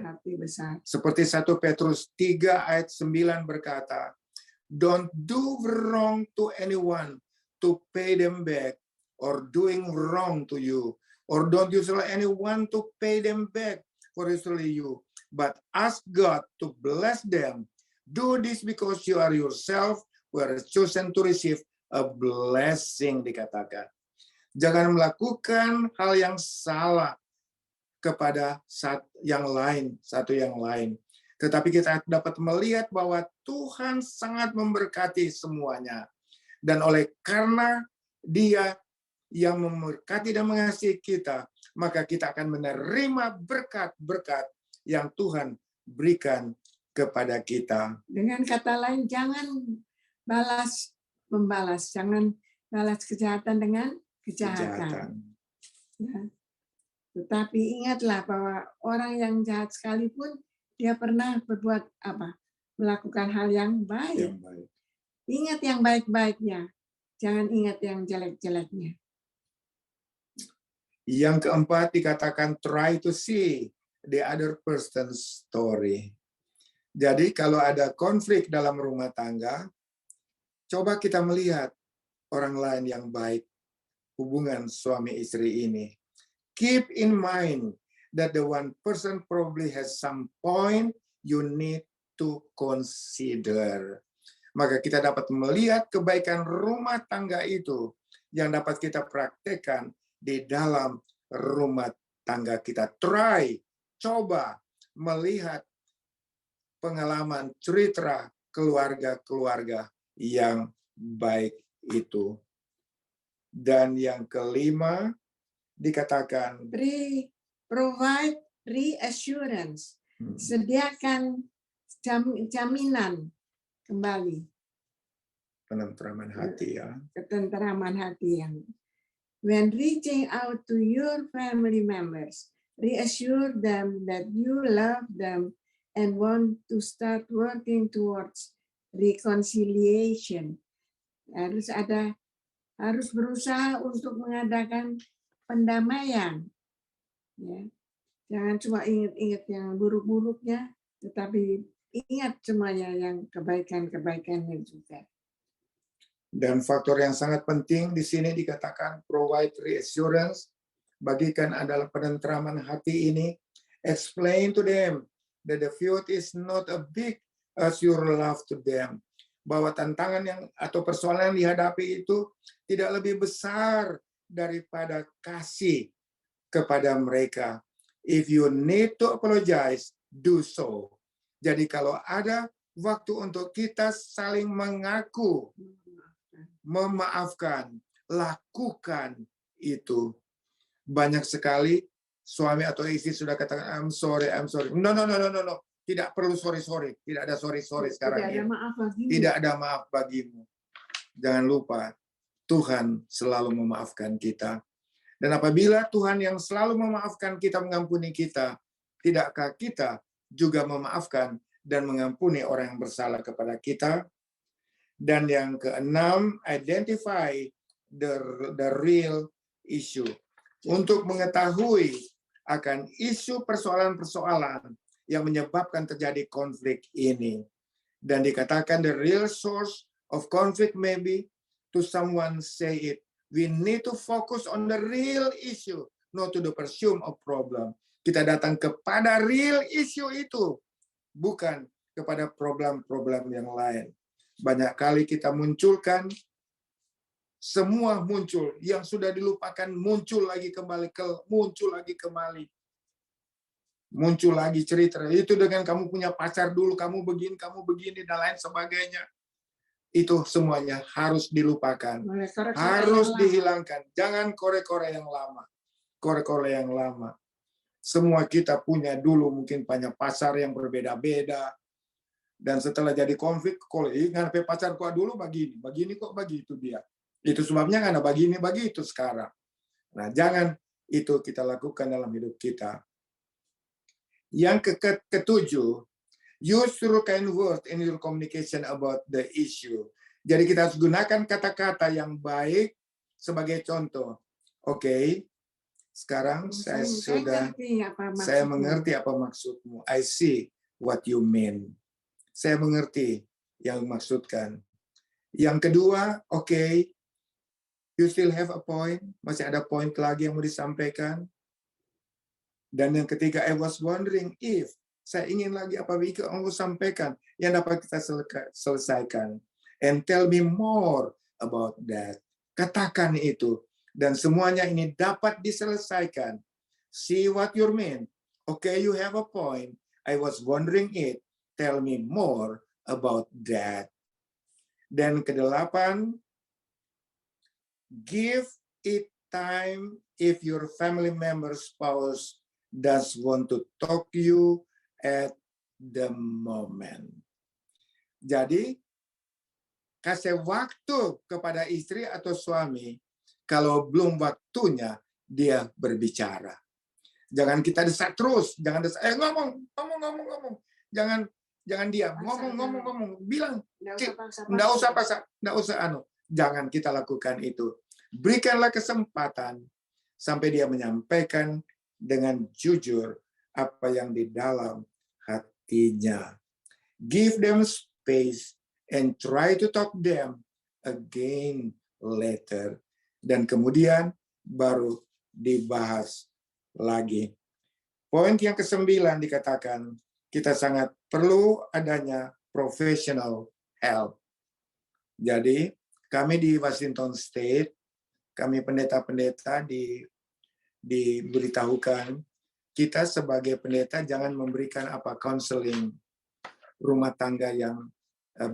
Seperti 1 Petrus 3 ayat 9 berkata, don't do wrong to anyone to pay them back, or doing wrong to you, or don't usually anyone to pay them back for usually you, but ask God to bless them. Do this because you are yourself were chosen to receive a blessing, dikatakan. Jangan melakukan hal yang salah kepada satu yang lain. Tetapi kita dapat melihat bahwa Tuhan sangat memberkati semuanya. Dan oleh karena Dia yang memberkati dan mengasihi kita, maka kita akan menerima berkat-berkat yang Tuhan berikan kepada kita. Dengan kata lain, jangan membalas, jangan balas kejahatan dengan kejahatan. Ya. Tetapi ingatlah bahwa orang yang jahat sekalipun dia pernah berbuat apa? Melakukan hal yang baik. Ingat yang baik-baiknya, jangan ingat yang jelek-jeleknya. Yang keempat dikatakan try to see the other person's story. Jadi kalau ada konflik dalam rumah tangga, coba kita melihat orang lain yang baik, hubungan suami istri ini. Keep in mind that the one person probably has some point you need to consider. Maka kita dapat melihat kebaikan rumah tangga itu yang dapat kita praktekkan di dalam rumah tangga kita. Try, coba melihat pengalaman cerita keluarga-keluarga yang baik itu. Dan yang kelima dikatakan Provide reassurance. Sediakan jaminan kembali. Penentraman hati ya. Ketenteraman hati yang. When reaching out to your family members, reassure them that you love them and want to start working towards reconciliation. Harus berusaha untuk mengadakan pendamaian. Ya. Jangan cuma ingat-ingat yang buruk-buruknya, tetapi ingat semuanya yang kebaikan-kebaikannya juga. Dan faktor yang sangat penting di sini dikatakan provide reassurance, bagikan adalah penentraman hati ini. Explain to them that the field is not as big as your love to them. Bahwa tantangan yang atau persoalan yang dihadapi itu tidak lebih besar daripada kasih kepada mereka. If you need to apologize, do so. Jadi kalau ada waktu untuk kita saling mengaku, memaafkan, lakukan itu. Banyak sekali suami atau istri sudah katakan I'm sorry. No. Tidak perlu sorry. Tidak ada sorry sekarang ini. Tidak ada maaf bagimu. Jangan lupa Tuhan selalu memaafkan kita. Dan apabila Tuhan yang selalu memaafkan kita, mengampuni kita, tidakkah kita juga memaafkan dan mengampuni orang yang bersalah kepada kita? Dan yang keenam, identify the real issue. Untuk mengetahui akan isu persoalan-persoalan yang menyebabkan terjadi konflik ini. Dan dikatakan the real source of conflict maybe, to someone say it, we need to focus on the real issue, not to the pursuit of problem. Kita datang kepada real issue itu, bukan kepada problem-problem yang lain. Banyak kali kita munculkan, semua muncul, yang sudah dilupakan muncul lagi kembali, muncul lagi cerita. Itu dengan kamu punya pacar dulu, kamu begini, dan lain sebagainya. Itu semuanya harus dilupakan, harus dihilangkan. Jangan korek-korek yang lama. Semua kita punya dulu mungkin banyak pacar yang berbeda-beda. Dan setelah jadi konflik, kalau ingat pacar kok dulu begini kok begitu dia. Itu sebabnya karena begini begitu sekarang. Nah, jangan itu kita lakukan dalam hidup kita. Yang ketujuh, use your kind word in your communication about the issue. Jadi kita harus gunakan kata-kata yang baik sebagai contoh. Oke, sekarang saya mengerti apa maksudmu. I see what you mean. Saya mengerti yang dimaksudkan. Yang kedua, oke, you still have a point. Masih ada point lagi yang mau disampaikan. Dan yang ketiga, I was wondering if, saya ingin lagi apa yang kamu sampaikan yang dapat kita selesaikan. And tell me more about that. Katakan itu. Dan semuanya ini dapat diselesaikan. See what you mean. Okay, you have a point. I was wondering it. Tell me more about that. Dan kedelapan, give it time if your family member, spouse does want to talk to you at the moment. Jadi, kasih waktu kepada istri atau suami kalau belum waktunya dia berbicara. Jangan kita desak terus, jangan desak, ngomong. Jangan diam, ngomong, bilang. Enggak usah. Jangan kita lakukan itu. Berikanlah kesempatan sampai dia menyampaikan dengan jujur apa yang di dalam hatinya. Give them space and try to talk them again later. Dan kemudian baru dibahas lagi. Poin yang ke-9 dikatakan, kita sangat perlu adanya professional help. Jadi, kami di Washington State, kami pendeta-pendeta diberitahukan, kita sebagai pendeta jangan memberikan counseling rumah tangga yang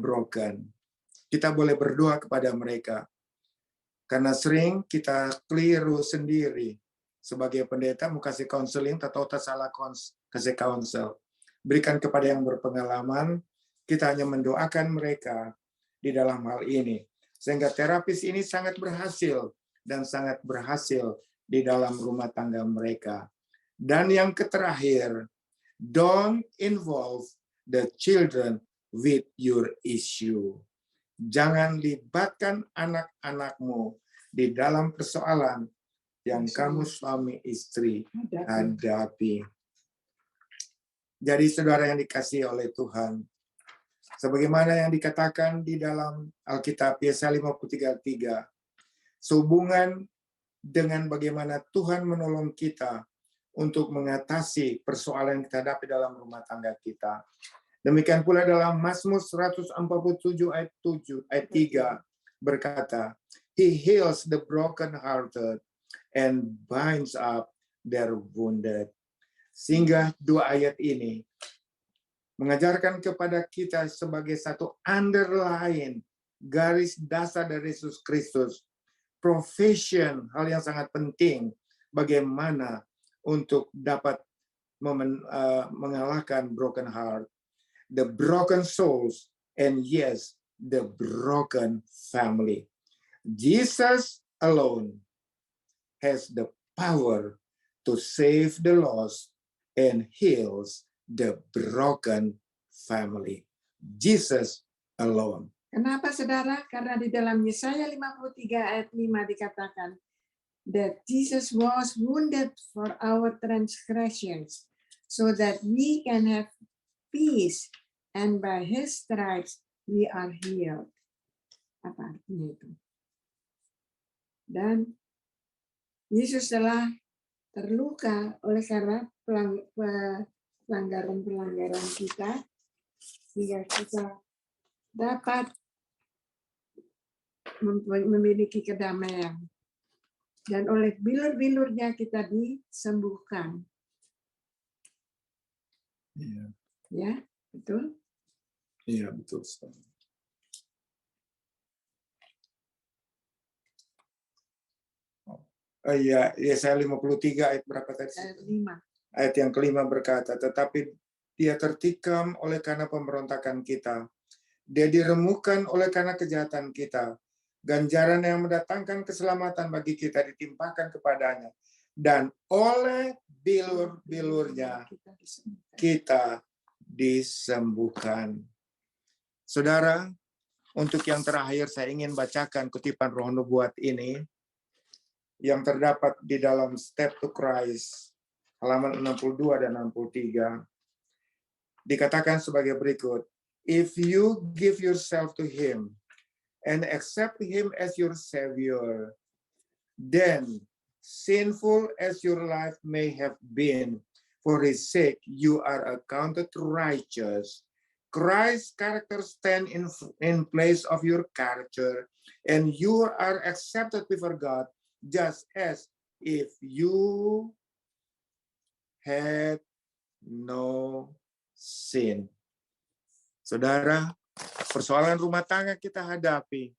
broken. Kita boleh berdoa kepada mereka. Karena sering kita keliru sendiri. Sebagai pendeta mau kasih counseling, atau tak salah kasih counsel. Berikan kepada yang berpengalaman, kita hanya mendoakan mereka di dalam hal ini. Sehingga terapis ini sangat berhasil dan sangat berhasil di dalam rumah tangga mereka. Dan yang terakhir, don't involve the children with your issue. Jangan libatkan anak-anakmu di dalam persoalan yang kamu suami istri hadapi. Jadi saudara yang dikasihi oleh Tuhan, sebagaimana yang dikatakan di dalam Alkitab Yesaya 53:3, sehubungan dengan bagaimana Tuhan menolong kita untuk mengatasi persoalan yang kita hadapi dalam rumah tangga kita. Demikian pula dalam Mazmur 147 ayat 3 berkata, He heals the broken-hearted and binds up their wounded. Sehingga dua ayat ini mengajarkan kepada kita sebagai satu underline garis dasar dari Yesus Kristus, profession, hal yang sangat penting bagaimana untuk dapat mengalahkan broken heart, the broken souls, and yes, the broken family. Jesus alone has the power to save the lost and heals the broken family. Jesus alone. Kenapa saudara? Karena di dalam Yesaya 53 ayat 5 dikatakan that Jesus was wounded for our transgressions so that we can have peace, and by his stripes we are healed. Apa artinya itu? Dan Yesus telah terluka oleh karena pelanggaran-pelanggaran kita, sehingga kita dapat memiliki kedamaian. Dan oleh bilur-bilurnya kita disembuhkan. Iya. Ya, betul? Iya, betul. Oh iya, Yesaya 53 ayat berapa tadi? Ayat 5. Ayat yang kelima berkata, tetapi dia tertikam oleh karena pemberontakan kita. Dia diremukkan oleh karena kejahatan kita. Ganjaran yang mendatangkan keselamatan bagi kita ditimpakan kepadanya. Dan oleh bilur-bilurnya kita disembuhkan. Saudara, untuk yang terakhir saya ingin bacakan kutipan Roh Nubuat ini yang terdapat di dalam Step to Christ, halaman 62 dan 63. Dikatakan sebagai berikut, if you give yourself to him and accept him as your savior, then sinful as your life may have been, for his sake you are accounted righteous. Christ's character stand in place of your character, and you are accepted before God, just as if you had no sin. Saudara, persoalan rumah tangga kita hadapi,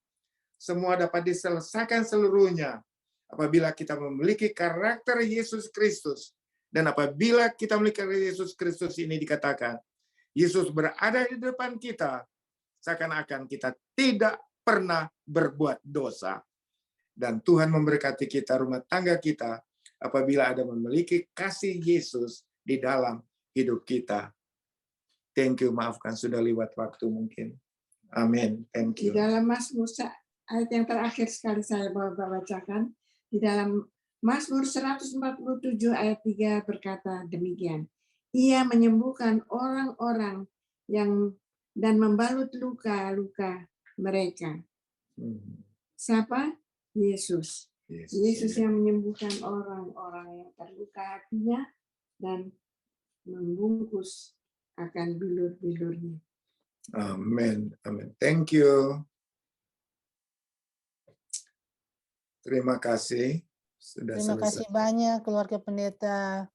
semua dapat diselesaikan seluruhnya apabila kita memiliki karakter Yesus Kristus. Dan apabila kita memiliki Yesus Kristus ini dikatakan, Yesus berada di depan kita, seakan-akan kita tidak pernah berbuat dosa. Dan Tuhan memberkati kita, rumah tangga kita, apabila ada memiliki kasih Yesus di dalam hidup kita. Thank you, maafkan sudah lewat waktu mungkin. Amin. Thank you. Di dalam Mazmur ayat yang terakhir sekali saya bacakan, di dalam Mazmur 147 ayat 3 berkata demikian. Ia menyembuhkan orang-orang yang dan membalut luka-luka mereka. Siapa? Yesus. Yesus yang menyembuhkan orang-orang yang terluka hatinya dan membungkus akan bilur-bilurnya. Amin. Amin. Thank you. Terima kasih. Sudah Terima selesai. kasih banyak keluarga pendeta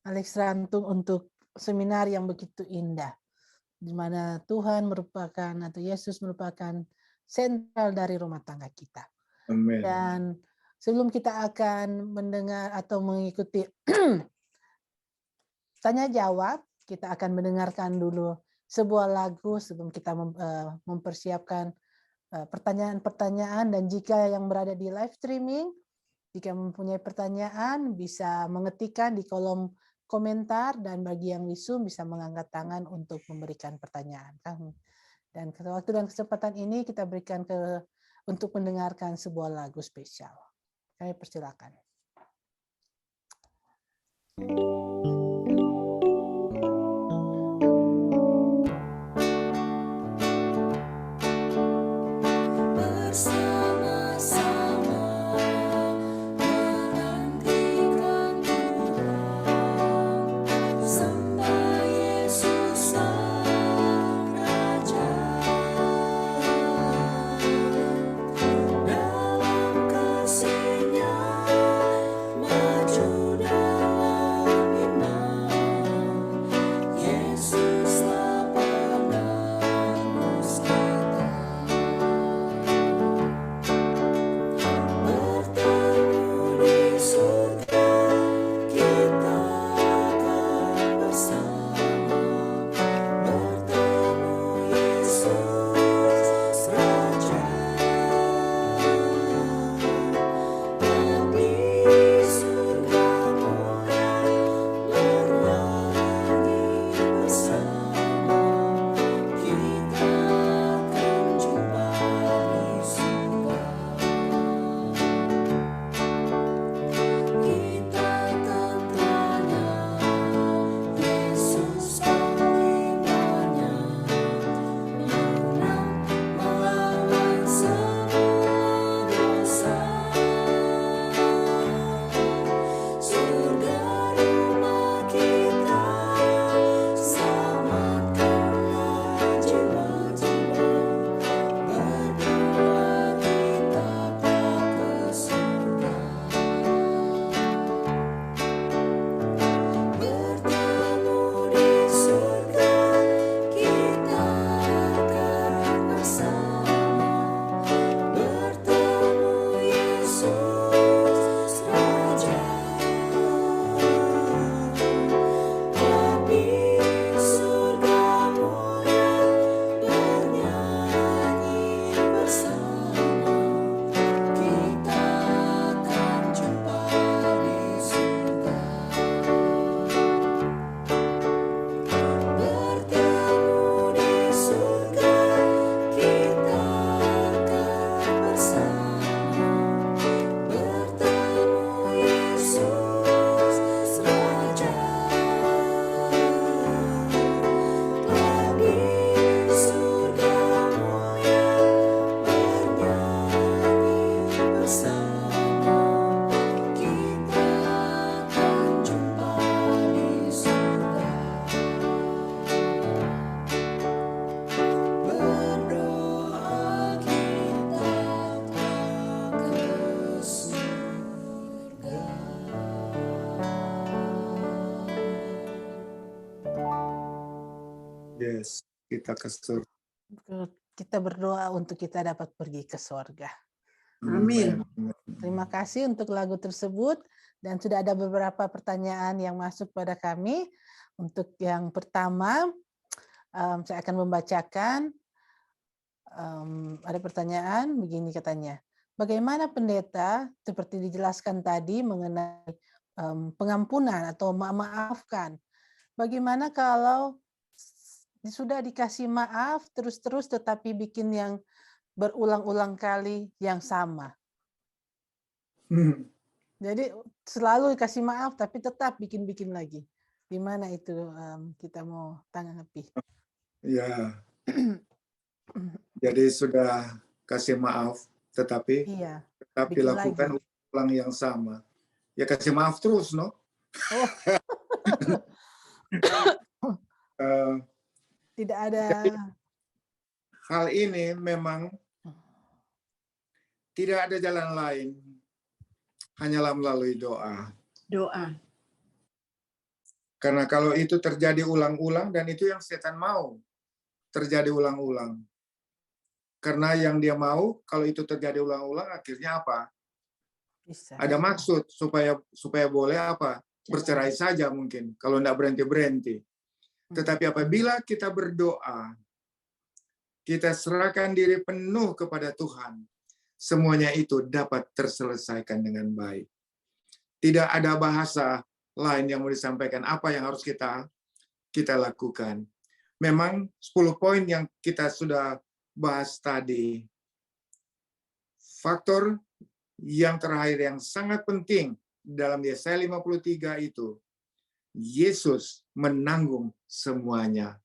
Alex Rantung untuk seminar yang begitu indah, di mana Tuhan merupakan atau Yesus merupakan sentral dari rumah tangga kita. Amin. Dan sebelum kita akan mendengar atau mengikuti tanya jawab, kita akan mendengarkan dulu sebuah lagu sebelum kita mempersiapkan pertanyaan-pertanyaan. Dan jika yang berada di live streaming, jika mempunyai pertanyaan bisa mengetikkan di kolom komentar, dan bagi yang visum bisa mengangkat tangan untuk memberikan pertanyaan. Dan waktu dan kesempatan ini kita berikan untuk mendengarkan sebuah lagu spesial. Kami persilakan. Yes, kita ke surga. Kita berdoa untuk kita dapat pergi ke surga. Amin. Terima kasih untuk lagu tersebut, dan sudah ada beberapa pertanyaan yang masuk pada kami. Untuk yang pertama, saya akan membacakan. Ada pertanyaan begini katanya, bagaimana pendeta seperti dijelaskan tadi mengenai pengampunan atau memaafkan? Bagaimana kalau sudah dikasih maaf terus-terus tetapi bikin yang berulang-ulang kali yang sama? Jadi selalu kasih maaf tapi tetap bikin-bikin lagi. Gimana itu kita mau tanggapi? Ya, jadi sudah kasih maaf, tetapi Iya, tetap bikin dilakukan lagi. ulang yang sama. Ya kasih maaf terus, no? Oh, Eh, tidak ada. hal ini memang tidak ada jalan lain, hanyalah melalui doa. Doa. Karena kalau itu terjadi ulang-ulang, dan itu yang setan mau, terjadi ulang-ulang. Karena yang dia mau, kalau itu terjadi ulang-ulang, akhirnya apa? Bisa. Ada maksud supaya boleh apa? Bercerai saja mungkin, kalau tidak berhenti-berhenti. Tetapi apabila kita berdoa, kita serahkan diri penuh kepada Tuhan, semuanya itu dapat terselesaikan dengan baik. Tidak ada bahasa lain yang mau disampaikan, apa yang harus kita lakukan. Memang 10 poin yang kita sudah bahas tadi. Faktor yang terakhir yang sangat penting dalam Yesaya 53 itu, Yesus menanggung semuanya.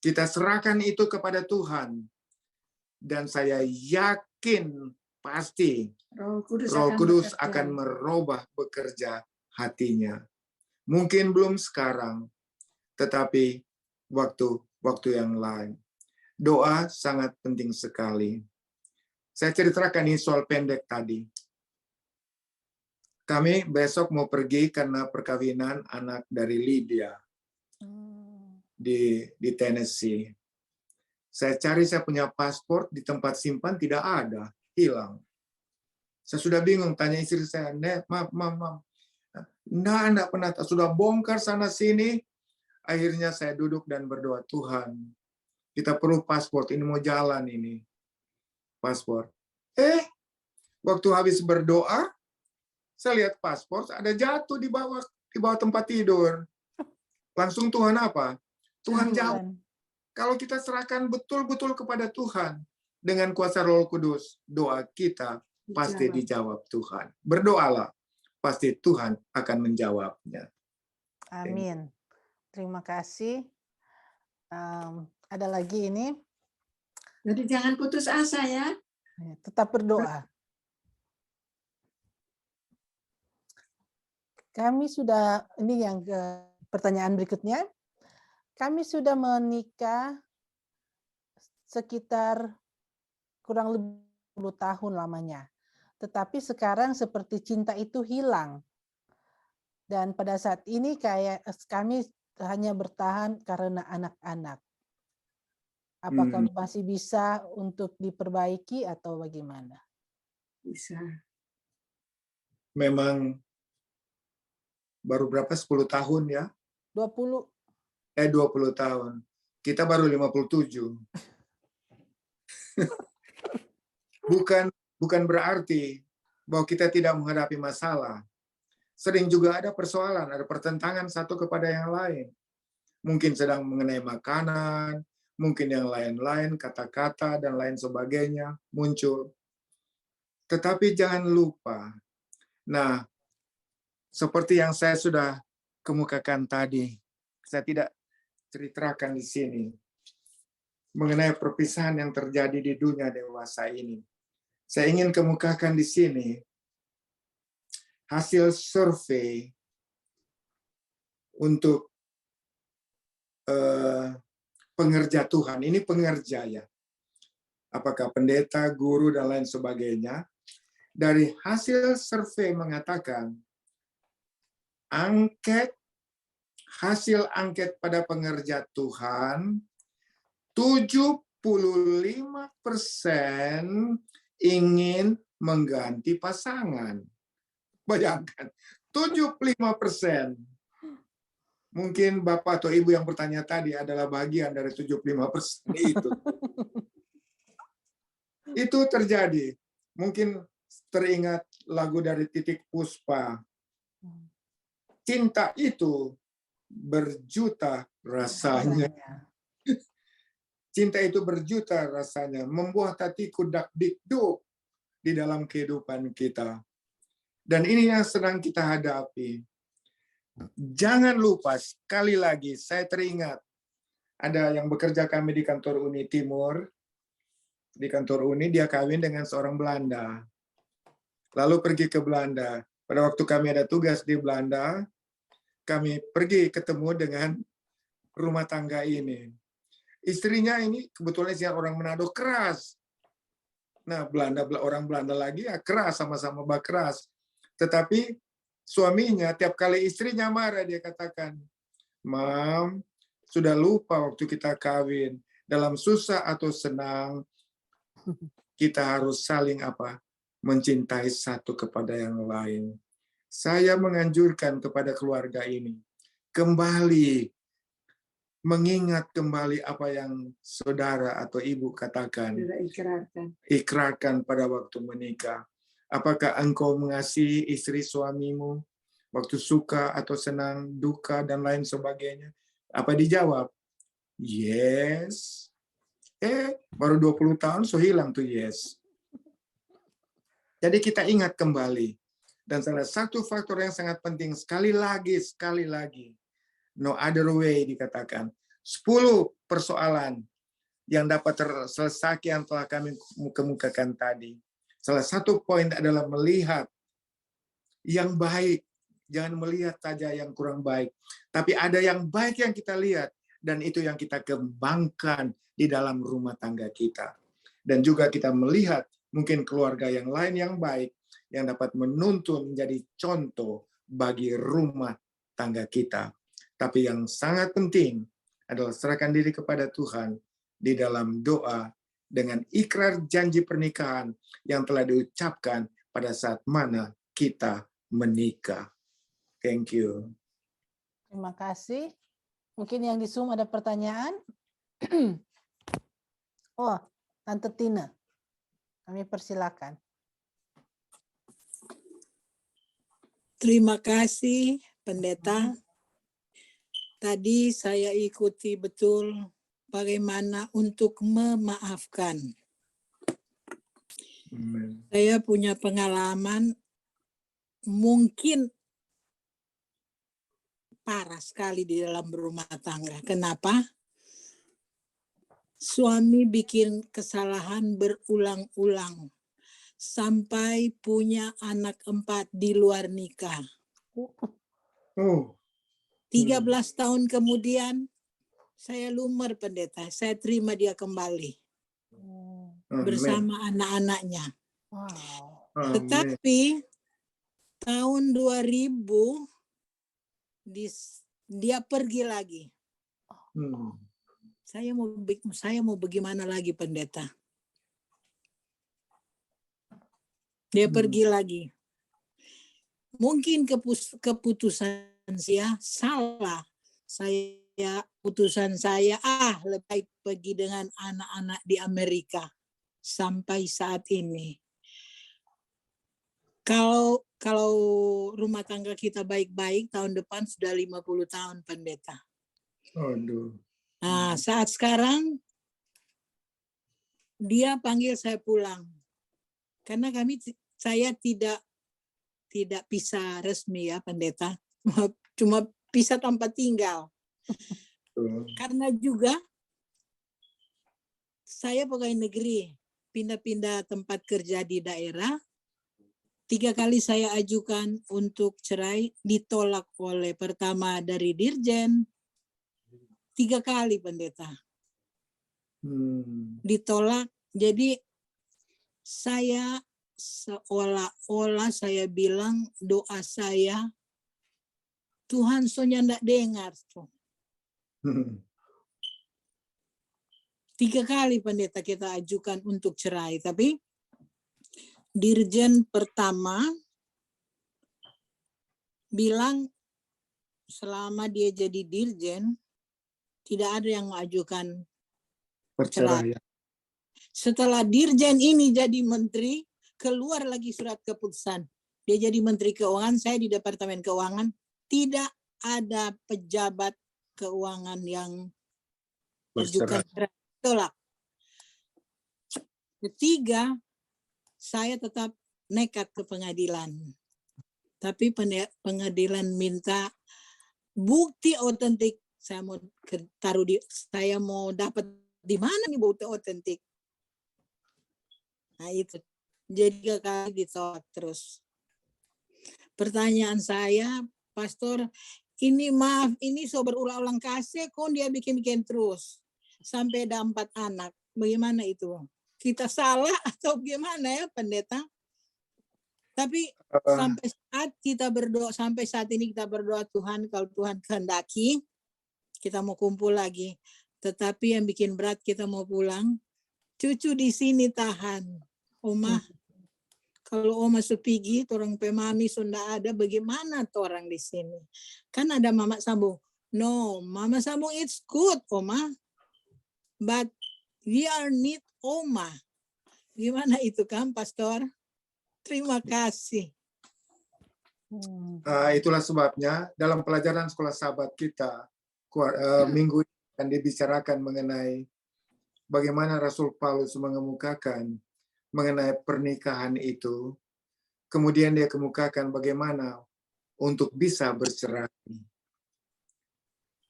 Kita serahkan itu kepada Tuhan, dan saya yakin pasti Roh Kudus, Roh Kudus akan merubah bekerja hatinya. Mungkin belum sekarang, tetapi waktu yang lain. Doa sangat penting sekali. Saya ceritakan ini soal pendek tadi. Kami besok mau pergi karena perkawinan anak dari Lydia di Tennessee. Saya cari, saya punya paspor di tempat simpan tidak ada, hilang. Saya sudah bingung, tanya istri saya, Mam. Enggak pernah, sudah bongkar sana sini. Akhirnya saya duduk dan berdoa, Tuhan, kita perlu paspor, ini mau jalan ini. Paspor. Waktu habis berdoa, saya lihat paspor ada jatuh di bawah tempat tidur. Langsung Tuhan apa? Tuhan jawab. Kalau kita serahkan betul-betul kepada Tuhan dengan kuasa Roh Kudus, doa kita pasti dijawab Tuhan. Berdoalah, pasti Tuhan akan menjawabnya. Amin. Terima kasih. Ada lagi ini. Jadi jangan putus asa ya. Tetap berdoa. Kami sudah, ini yang pertanyaan berikutnya. Kami sudah menikah sekitar kurang lebih 10 tahun lamanya. Tetapi sekarang seperti cinta itu hilang. Dan pada saat ini kayak kami hanya bertahan karena anak-anak. Apakah masih bisa untuk diperbaiki atau bagaimana? Bisa. Memang baru berapa? 10 tahun ya? 20. 20 tahun. Kita baru 57. Bukan berarti bahwa kita tidak menghadapi masalah. Sering juga ada persoalan, ada pertentangan satu kepada yang lain. Mungkin sedang mengenai makanan, mungkin yang lain-lain, kata-kata, dan lain sebagainya muncul. Tetapi jangan lupa, nah, seperti yang saya sudah kemukakan tadi, saya tidak ceritakan di sini, mengenai perpisahan yang terjadi di dunia dewasa ini. Saya ingin kemukakan di sini hasil survei untuk pengerja Tuhan. Ini pengerja ya. Apakah pendeta, guru, dan lain sebagainya. Dari hasil survei mengatakan, hasil angket pada pengerja Tuhan, 75% ingin mengganti pasangan. Bayangkan, 75%. Mungkin Bapak atau Ibu yang bertanya tadi adalah bagian dari 75% itu. Itu terjadi. Mungkin teringat lagu dari Titik Puspa. Cinta itu berjuta rasanya. Cinta itu berjuta rasanya, membuat hatiku dak-dikduk di dalam kehidupan kita. Dan ini yang sedang kita hadapi. Jangan lupa, sekali lagi, saya teringat, ada yang bekerja kami di kantor Uni Timur. Di kantor Uni, dia kawin dengan seorang Belanda. Lalu pergi ke Belanda. Pada waktu kami ada tugas di Belanda, kami pergi ketemu dengan rumah tangga ini. Istrinya ini kebetulan orang Manado, keras. Nah, orang Belanda lagi ya keras, sama-sama keras. Tetapi suaminya tiap kali istrinya marah dia katakan, "Mam, sudah lupa waktu kita kawin. Dalam susah atau senang, kita harus saling mencintai satu kepada yang lain." Saya menganjurkan kepada keluarga ini kembali mengingat kembali apa yang saudara atau ibu katakan. Ikrarkan pada waktu menikah. Apakah engkau mengasihi istri suamimu waktu suka atau senang, duka, dan lain sebagainya? Apa dijawab? Yes. Baru 20 tahun, so hilang tuh yes. Jadi kita ingat kembali. Dan salah satu faktor yang sangat penting, sekali lagi, no other way dikatakan. 10 persoalan yang dapat terselesaikan yang telah kami kemukakan tadi. Salah satu poin adalah melihat yang baik. Jangan melihat saja yang kurang baik. Tapi ada yang baik yang kita lihat. Dan itu yang kita kembangkan di dalam rumah tangga kita. Dan juga kita melihat mungkin keluarga yang lain yang baik. Yang dapat menuntun menjadi contoh bagi rumah tangga kita. Tapi yang sangat penting adalah serahkan diri kepada Tuhan di dalam doa dengan ikrar janji pernikahan yang telah diucapkan pada saat mana kita menikah. Thank you. Terima kasih. Mungkin yang di Zoom ada pertanyaan? Oh, Tante Tina. Kami persilakan. Terima kasih, Pendeta. Tadi saya ikuti betul bagaimana untuk memaafkan. Amen. Saya punya pengalaman mungkin parah sekali di dalam rumah tangga. Kenapa? Suami bikin kesalahan berulang-ulang sampai punya anak 4 di luar nikah. Oh. 13 tahun kemudian saya lumur, Pendeta. Saya terima dia kembali bersama anak-anaknya. Wow. Tetapi tahun 2000 dia pergi lagi. Saya mau bagaimana lagi, Pendeta? Dia pergi lagi. Mungkin keputusan saya salah. Putusan saya lebih baik pergi dengan anak-anak di Amerika sampai saat ini. Kalau rumah tangga kita baik-baik, tahun depan sudah 50 tahun, Pendeta. Aduh. Nah, saat sekarang dia panggil saya pulang. Karena saya tidak pisah resmi ya, Pendeta. Cuma pisah tanpa tinggal. Karena juga saya pegawai negeri, pindah-pindah tempat kerja di daerah. 3 kali saya ajukan untuk cerai, ditolak oleh pertama dari Dirjen. 3 kali, Pendeta. Ditolak. Jadi saya seolah-olah saya bilang doa saya, Tuhan soalnya enggak dengar tuh. 3 kali, Pendeta, kita ajukan untuk cerai. Tapi Dirjen pertama bilang selama dia jadi dirjen, tidak ada yang mengajukan cerai. Setelah dirjen ini jadi menteri, keluar lagi surat keputusan. Dia jadi menteri keuangan, saya di Departemen Keuangan, tidak ada pejabat keuangan yang mengajukan cerai. Tolak. Ketiga, saya tetap nekat ke pengadilan. Tapi pengadilan minta bukti otentik. Saya mau saya mau dapat di mana nih bukti otentik. Nah itu. Jadi 3 kali ditolak terus. Pertanyaan saya, Pastor, ini maaf, ini so berulang-ulang kasih, kok dia bikin-bikin terus. Sampai ada 4 anak. Bagaimana itu? Kita salah atau gimana ya, Pendeta? Tapi sampai saat kita berdoa, sampai saat ini kita berdoa, Tuhan, kalau Tuhan kehendaki, kita mau kumpul lagi. Tetapi yang bikin berat kita mau pulang, cucu di sini tahan. Oma, kalau Oma supigi, orang pemami sudah ada, bagaimana tuh orang di sini? Kan ada Mama Sambung. No, Mama Sambung it's good, Oma. But we are need Oma. Gimana itu kan, Pastor? Terima kasih. Itulah sebabnya dalam pelajaran sekolah sahabat kita, minggu ini akan dibicarakan mengenai bagaimana Rasul Paulus mengemukakan mengenai pernikahan itu, kemudian dia kemukakan bagaimana untuk bisa bercerai.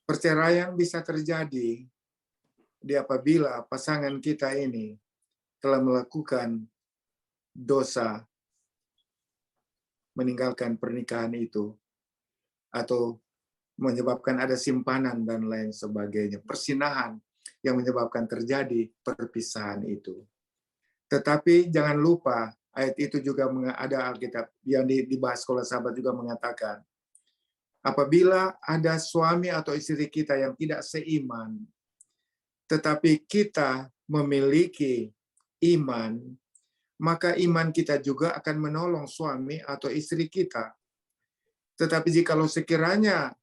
Perceraian bisa terjadi apabila pasangan kita ini telah melakukan dosa meninggalkan pernikahan itu, atau menyebabkan ada simpanan dan lain sebagainya, persinahan yang menyebabkan terjadi perpisahan itu. Tetapi jangan lupa, ayat itu juga ada Alkitab yang dibahas sekolah sahabat juga mengatakan, apabila ada suami atau istri kita yang tidak seiman, tetapi kita memiliki iman, maka iman kita juga akan menolong suami atau istri kita. Tetapi jikalau sekiranya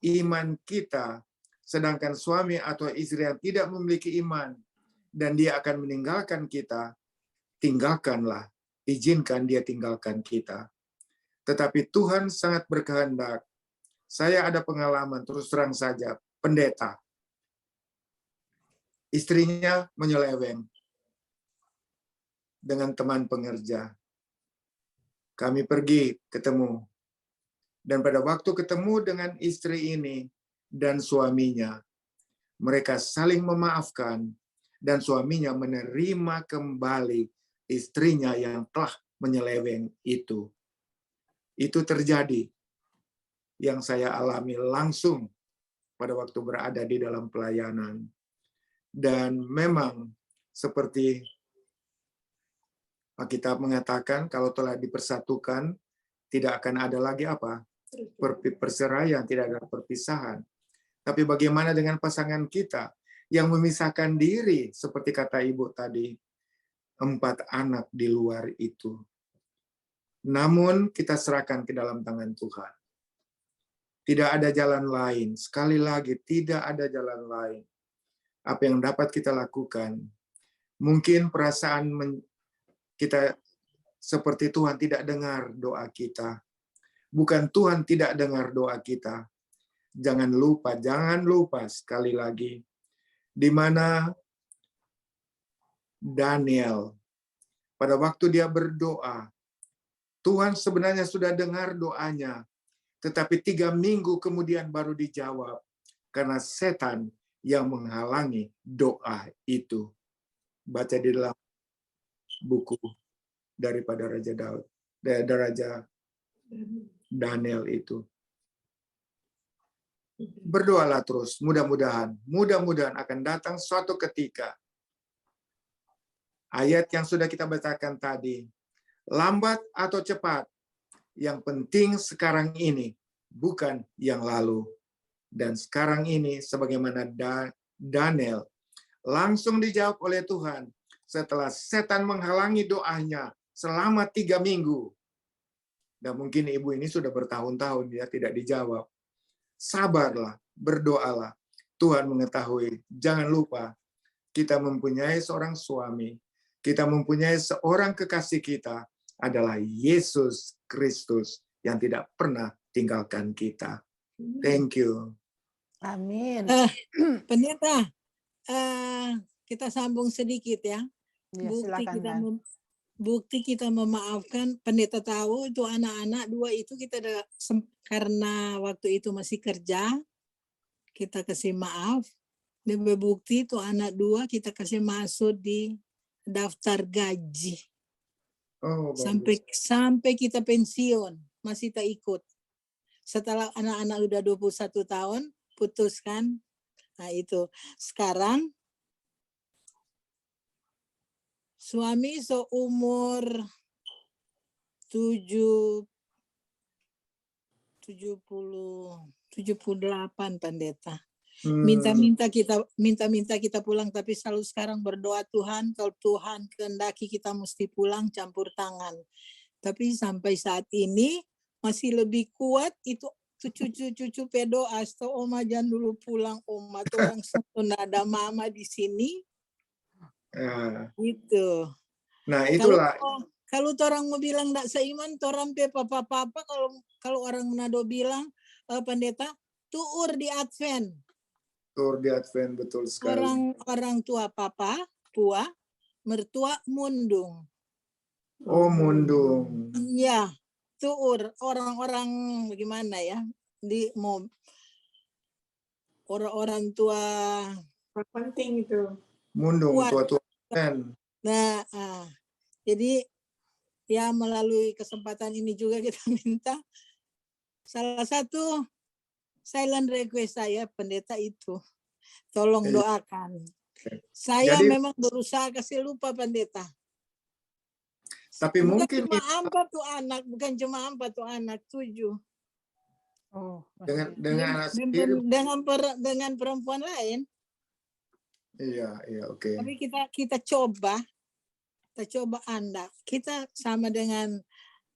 iman kita, sedangkan suami atau istri yang tidak memiliki iman, dan dia akan meninggalkan kita, tinggalkanlah, izinkan dia tinggalkan kita. Tetapi Tuhan sangat berkehendak. Saya ada pengalaman, terus terang saja, pendeta. Istrinya menyeleweng dengan teman pengerja. Kami pergi ketemu. Dan pada waktu ketemu dengan istri ini dan suaminya, mereka saling memaafkan, dan suaminya menerima kembali istrinya yang telah menyeleweng itu. Itu terjadi yang saya alami langsung pada waktu berada di dalam pelayanan. Dan memang seperti Alkitab mengatakan, kalau telah dipersatukan, tidak akan ada lagi apa? Perceraian, tidak ada perpisahan. Tapi bagaimana dengan pasangan kita yang memisahkan diri, seperti kata Ibu tadi, 4 anak di luar itu. Namun kita serahkan ke dalam tangan Tuhan. Tidak ada jalan lain. Sekali lagi, tidak ada jalan lain. Apa yang dapat kita lakukan? Mungkin perasaan kita seperti Tuhan tidak dengar doa kita. Bukan Tuhan tidak dengar doa kita. Jangan lupa sekali lagi. Di mana Daniel, pada waktu dia berdoa, Tuhan sebenarnya sudah dengar doanya, tetapi 3 minggu kemudian baru dijawab, karena setan yang menghalangi doa itu. Baca di dalam buku daripada Raja Daud, Raja Daniel itu. Berdoalah terus, mudah-mudahan akan datang suatu ketika. Ayat yang sudah kita bacakan tadi, lambat atau cepat, yang penting sekarang ini, bukan yang lalu. Dan sekarang ini, sebagaimana Daniel, langsung dijawab oleh Tuhan setelah setan menghalangi doanya selama 3 minggu. Dan mungkin ibu ini sudah bertahun-tahun dia tidak dijawab. Sabarlah, berdoalah. Tuhan mengetahui. Jangan lupa, kita mempunyai seorang suami. Kita mempunyai seorang kekasih kita adalah Yesus Kristus yang tidak pernah tinggalkan kita. Thank you. Amin. Pendeta, kita sambung sedikit ya. Ya, silakan, bukti kita memaafkan. Pendeta tahu itu anak-anak 2 itu kita karena waktu itu masih kerja, kita kasih maaf. Dan bukti itu anak 2 kita kasih masuk di daftar gaji. Oh, Sampai kita pensiun masih tak ikut. Setelah anak-anak udah 21 tahun putuskan. Nah itu sekarang suami seumur 78 pendeta. Minta-minta kita pulang, tapi selalu sekarang berdoa Tuhan, kalau Tuhan kehendaki kita mesti pulang, campur tangan. Tapi sampai saat ini masih lebih kuat itu cucu-cucu pedo asto oma jangan dulu pulang oma tuh orang sudah ada mama di sini. Gitu. Nah, itulah. Kalau orang mau bilang tidak seiman, orang papa-papa kalau orang Manado bilang pendeta tuur di Advent. Tuur di Advent, betul sekali. Orang tua papa, pua, mertua mundung. Oh, mundung. Iya, tuur orang-orang bagaimana ya? Orang-orang tua penting itu. Mundung, tua-tua. Nah, jadi ya melalui kesempatan ini juga kita minta salah satu silent request saya pendeta itu tolong doakan. Saya memang berusaha kasih lupa pendeta. Tapi bukan mungkin cuma 4 anak, 7. Oh, dengan perempuan lain. Iya, oke. Tapi kita coba Anda. Kita sama dengan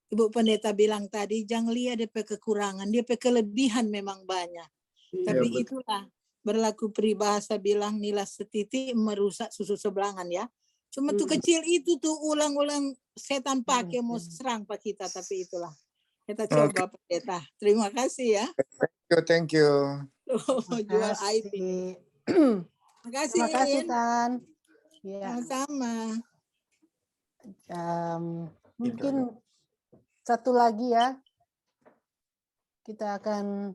Ibu Pendeta bilang tadi, jangan lihat DP kekurangan, DP kelebihan memang banyak. Tapi itulah berlaku peribahasa bilang nilai setitik merusak susu sebelangan ya. Cuma tuh kecil itu tuh ulang-ulang setan pakai mau serang pak kita, tapi itulah. Kita coba Pendeta. Terima kasih ya. Thank you. Jual IP. Terima kasih Tan. Ya. Sama. Mungkin satu lagi ya. Kita akan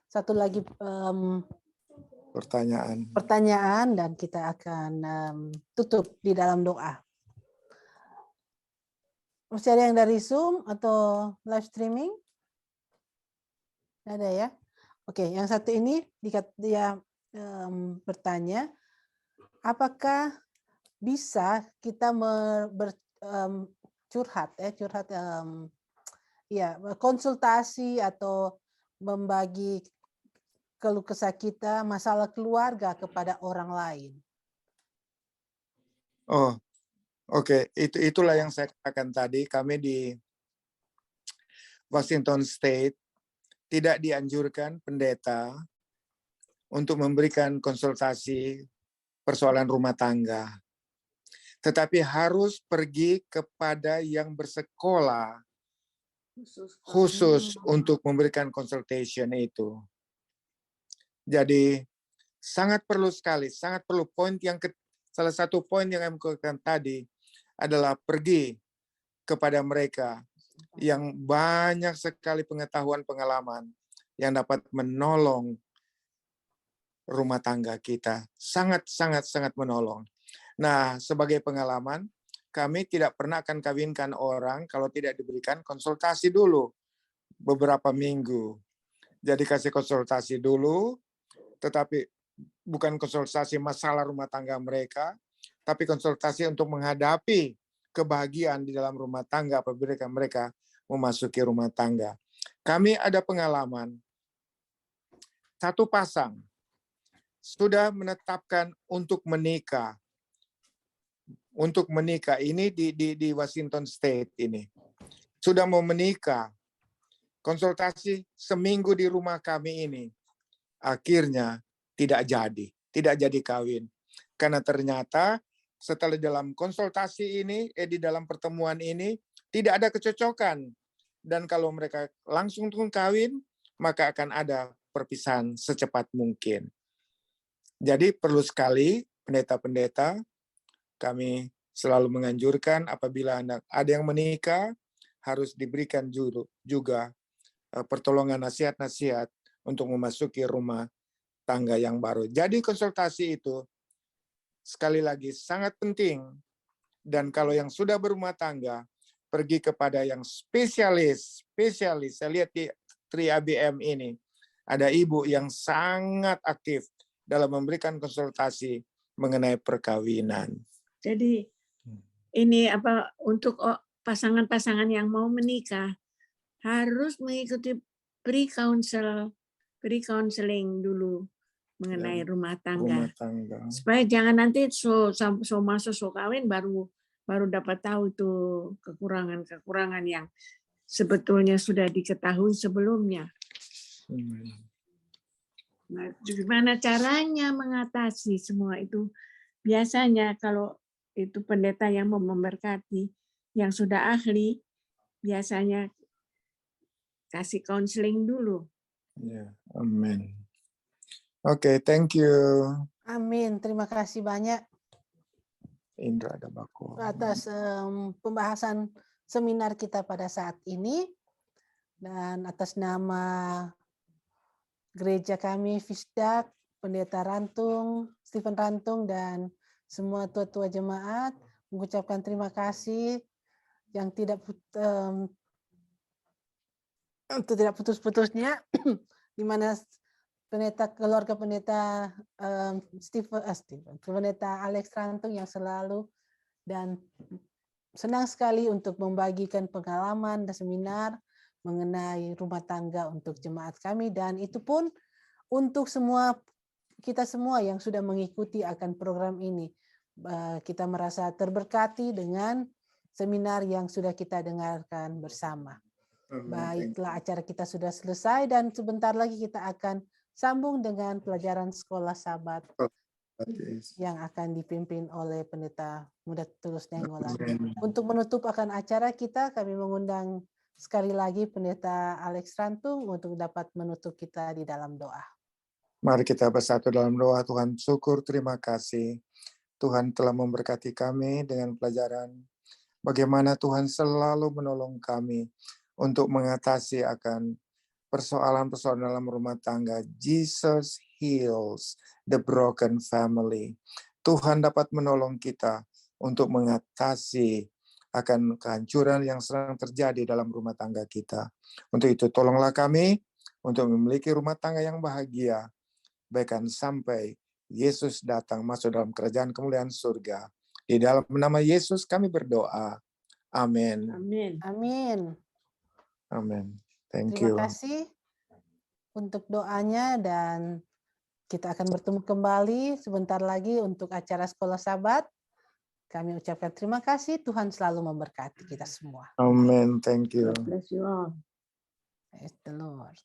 satu lagi pertanyaan dan kita akan tutup di dalam doa. Masih ada yang dari Zoom atau live streaming? Ada ya? Oke, yang satu ini dia bertanya, apakah bisa kita konsultasi atau membagi keluh kesah kita, masalah keluarga kepada orang lain? Oh, oke. Itulah yang saya katakan tadi. Kami di Washington State tidak dianjurkan pendeta untuk memberikan konsultasi persoalan rumah tangga. Tetapi harus pergi kepada yang bersekolah khusus untuk memberikan consultation itu. Jadi sangat perlu sekali, sangat perlu. Salah satu poin yang saya katakan tadi adalah pergi kepada mereka yang banyak sekali pengetahuan pengalaman yang dapat menolong rumah tangga kita. Sangat menolong. Nah, sebagai pengalaman, kami tidak pernah akan kawinkan orang kalau tidak diberikan konsultasi dulu beberapa minggu. Jadi kasih konsultasi dulu, tetapi bukan konsultasi masalah rumah tangga mereka, tapi konsultasi untuk menghadapi kebahagiaan di dalam rumah tangga apabila mereka memasuki rumah tangga. Kami ada pengalaman, satu pasang sudah menetapkan untuk menikah. Untuk menikah ini di Washington State ini. Sudah mau menikah. Konsultasi seminggu di rumah kami ini. Akhirnya tidak jadi kawin. Karena ternyata setelah dalam konsultasi ini, di dalam pertemuan ini, tidak ada kecocokan. Dan kalau mereka langsung kawin, maka akan ada perpisahan secepat mungkin. Jadi perlu sekali pendeta-pendeta kami selalu menganjurkan apabila ada yang menikah, harus diberikan juga pertolongan nasihat-nasihat untuk memasuki rumah tangga yang baru. Jadi konsultasi itu sekali lagi sangat penting. Dan kalau yang sudah berumah tangga, pergi kepada yang spesialis. Saya lihat di 3ABM ini, ada ibu yang sangat aktif dalam memberikan konsultasi mengenai perkawinan. Jadi ini untuk pasangan-pasangan yang mau menikah harus mengikuti pre-counseling dulu mengenai rumah tangga. Supaya jangan nanti so masuk so kawin baru dapat tahu tuh kekurangan yang sebetulnya sudah diketahui sebelumnya. Nah, gimana caranya mengatasi semua itu? Biasanya kalau itu pendeta yang mau memberkati, yang sudah ahli, biasanya kasih konseling dulu. Ya, amin. Oke, thank you. Amin. Terima kasih banyak Indra ada Bako. atas pembahasan seminar kita pada saat ini. Dan atas nama gereja kami, Fisdak, Pendeta Rantung, Stephen Rantung, dan semua tua-tua jemaat, mengucapkan terima kasih yang tidak putus-putusnya, di mana keluarga pendeta pendeta Alex Rantung yang selalu dan senang sekali untuk membagikan pengalaman dan seminar mengenai rumah tangga untuk jemaat kami, dan itu pun untuk kita semua yang sudah mengikuti akan program ini. Kita merasa terberkati dengan seminar yang sudah kita dengarkan bersama. Baiklah, acara kita sudah selesai dan sebentar lagi kita akan sambung dengan pelajaran sekolah Sabat yang akan dipimpin oleh Pendeta Muda Tulus Nenggolan. Untuk menutup akan acara kita, kami mengundang sekali lagi Pendeta Alex Rantung untuk dapat menutup kita di dalam doa. Mari kita bersatu dalam doa. Tuhan, syukur, terima kasih. Tuhan telah memberkati kami dengan pelajaran bagaimana Tuhan selalu menolong kami untuk mengatasi akan persoalan-persoalan dalam rumah tangga. Jesus heals the broken family. Tuhan dapat menolong kita untuk mengatasi akan kehancuran yang sedang terjadi dalam rumah tangga kita. Untuk itu tolonglah kami untuk memiliki rumah tangga yang bahagia, bahkan sampai Yesus datang masuk dalam kerajaan kemuliaan surga. Di dalam nama Yesus kami berdoa. Amin. Amin. Amin. Amin. Thank Terima you. kasih untuk doanya, dan kita akan bertemu kembali sebentar lagi untuk acara sekolah Sabat. Kami ucapkan terima kasih. Tuhan selalu memberkati kita semua. Amen. Thank you. God bless you all. Praise the Lord.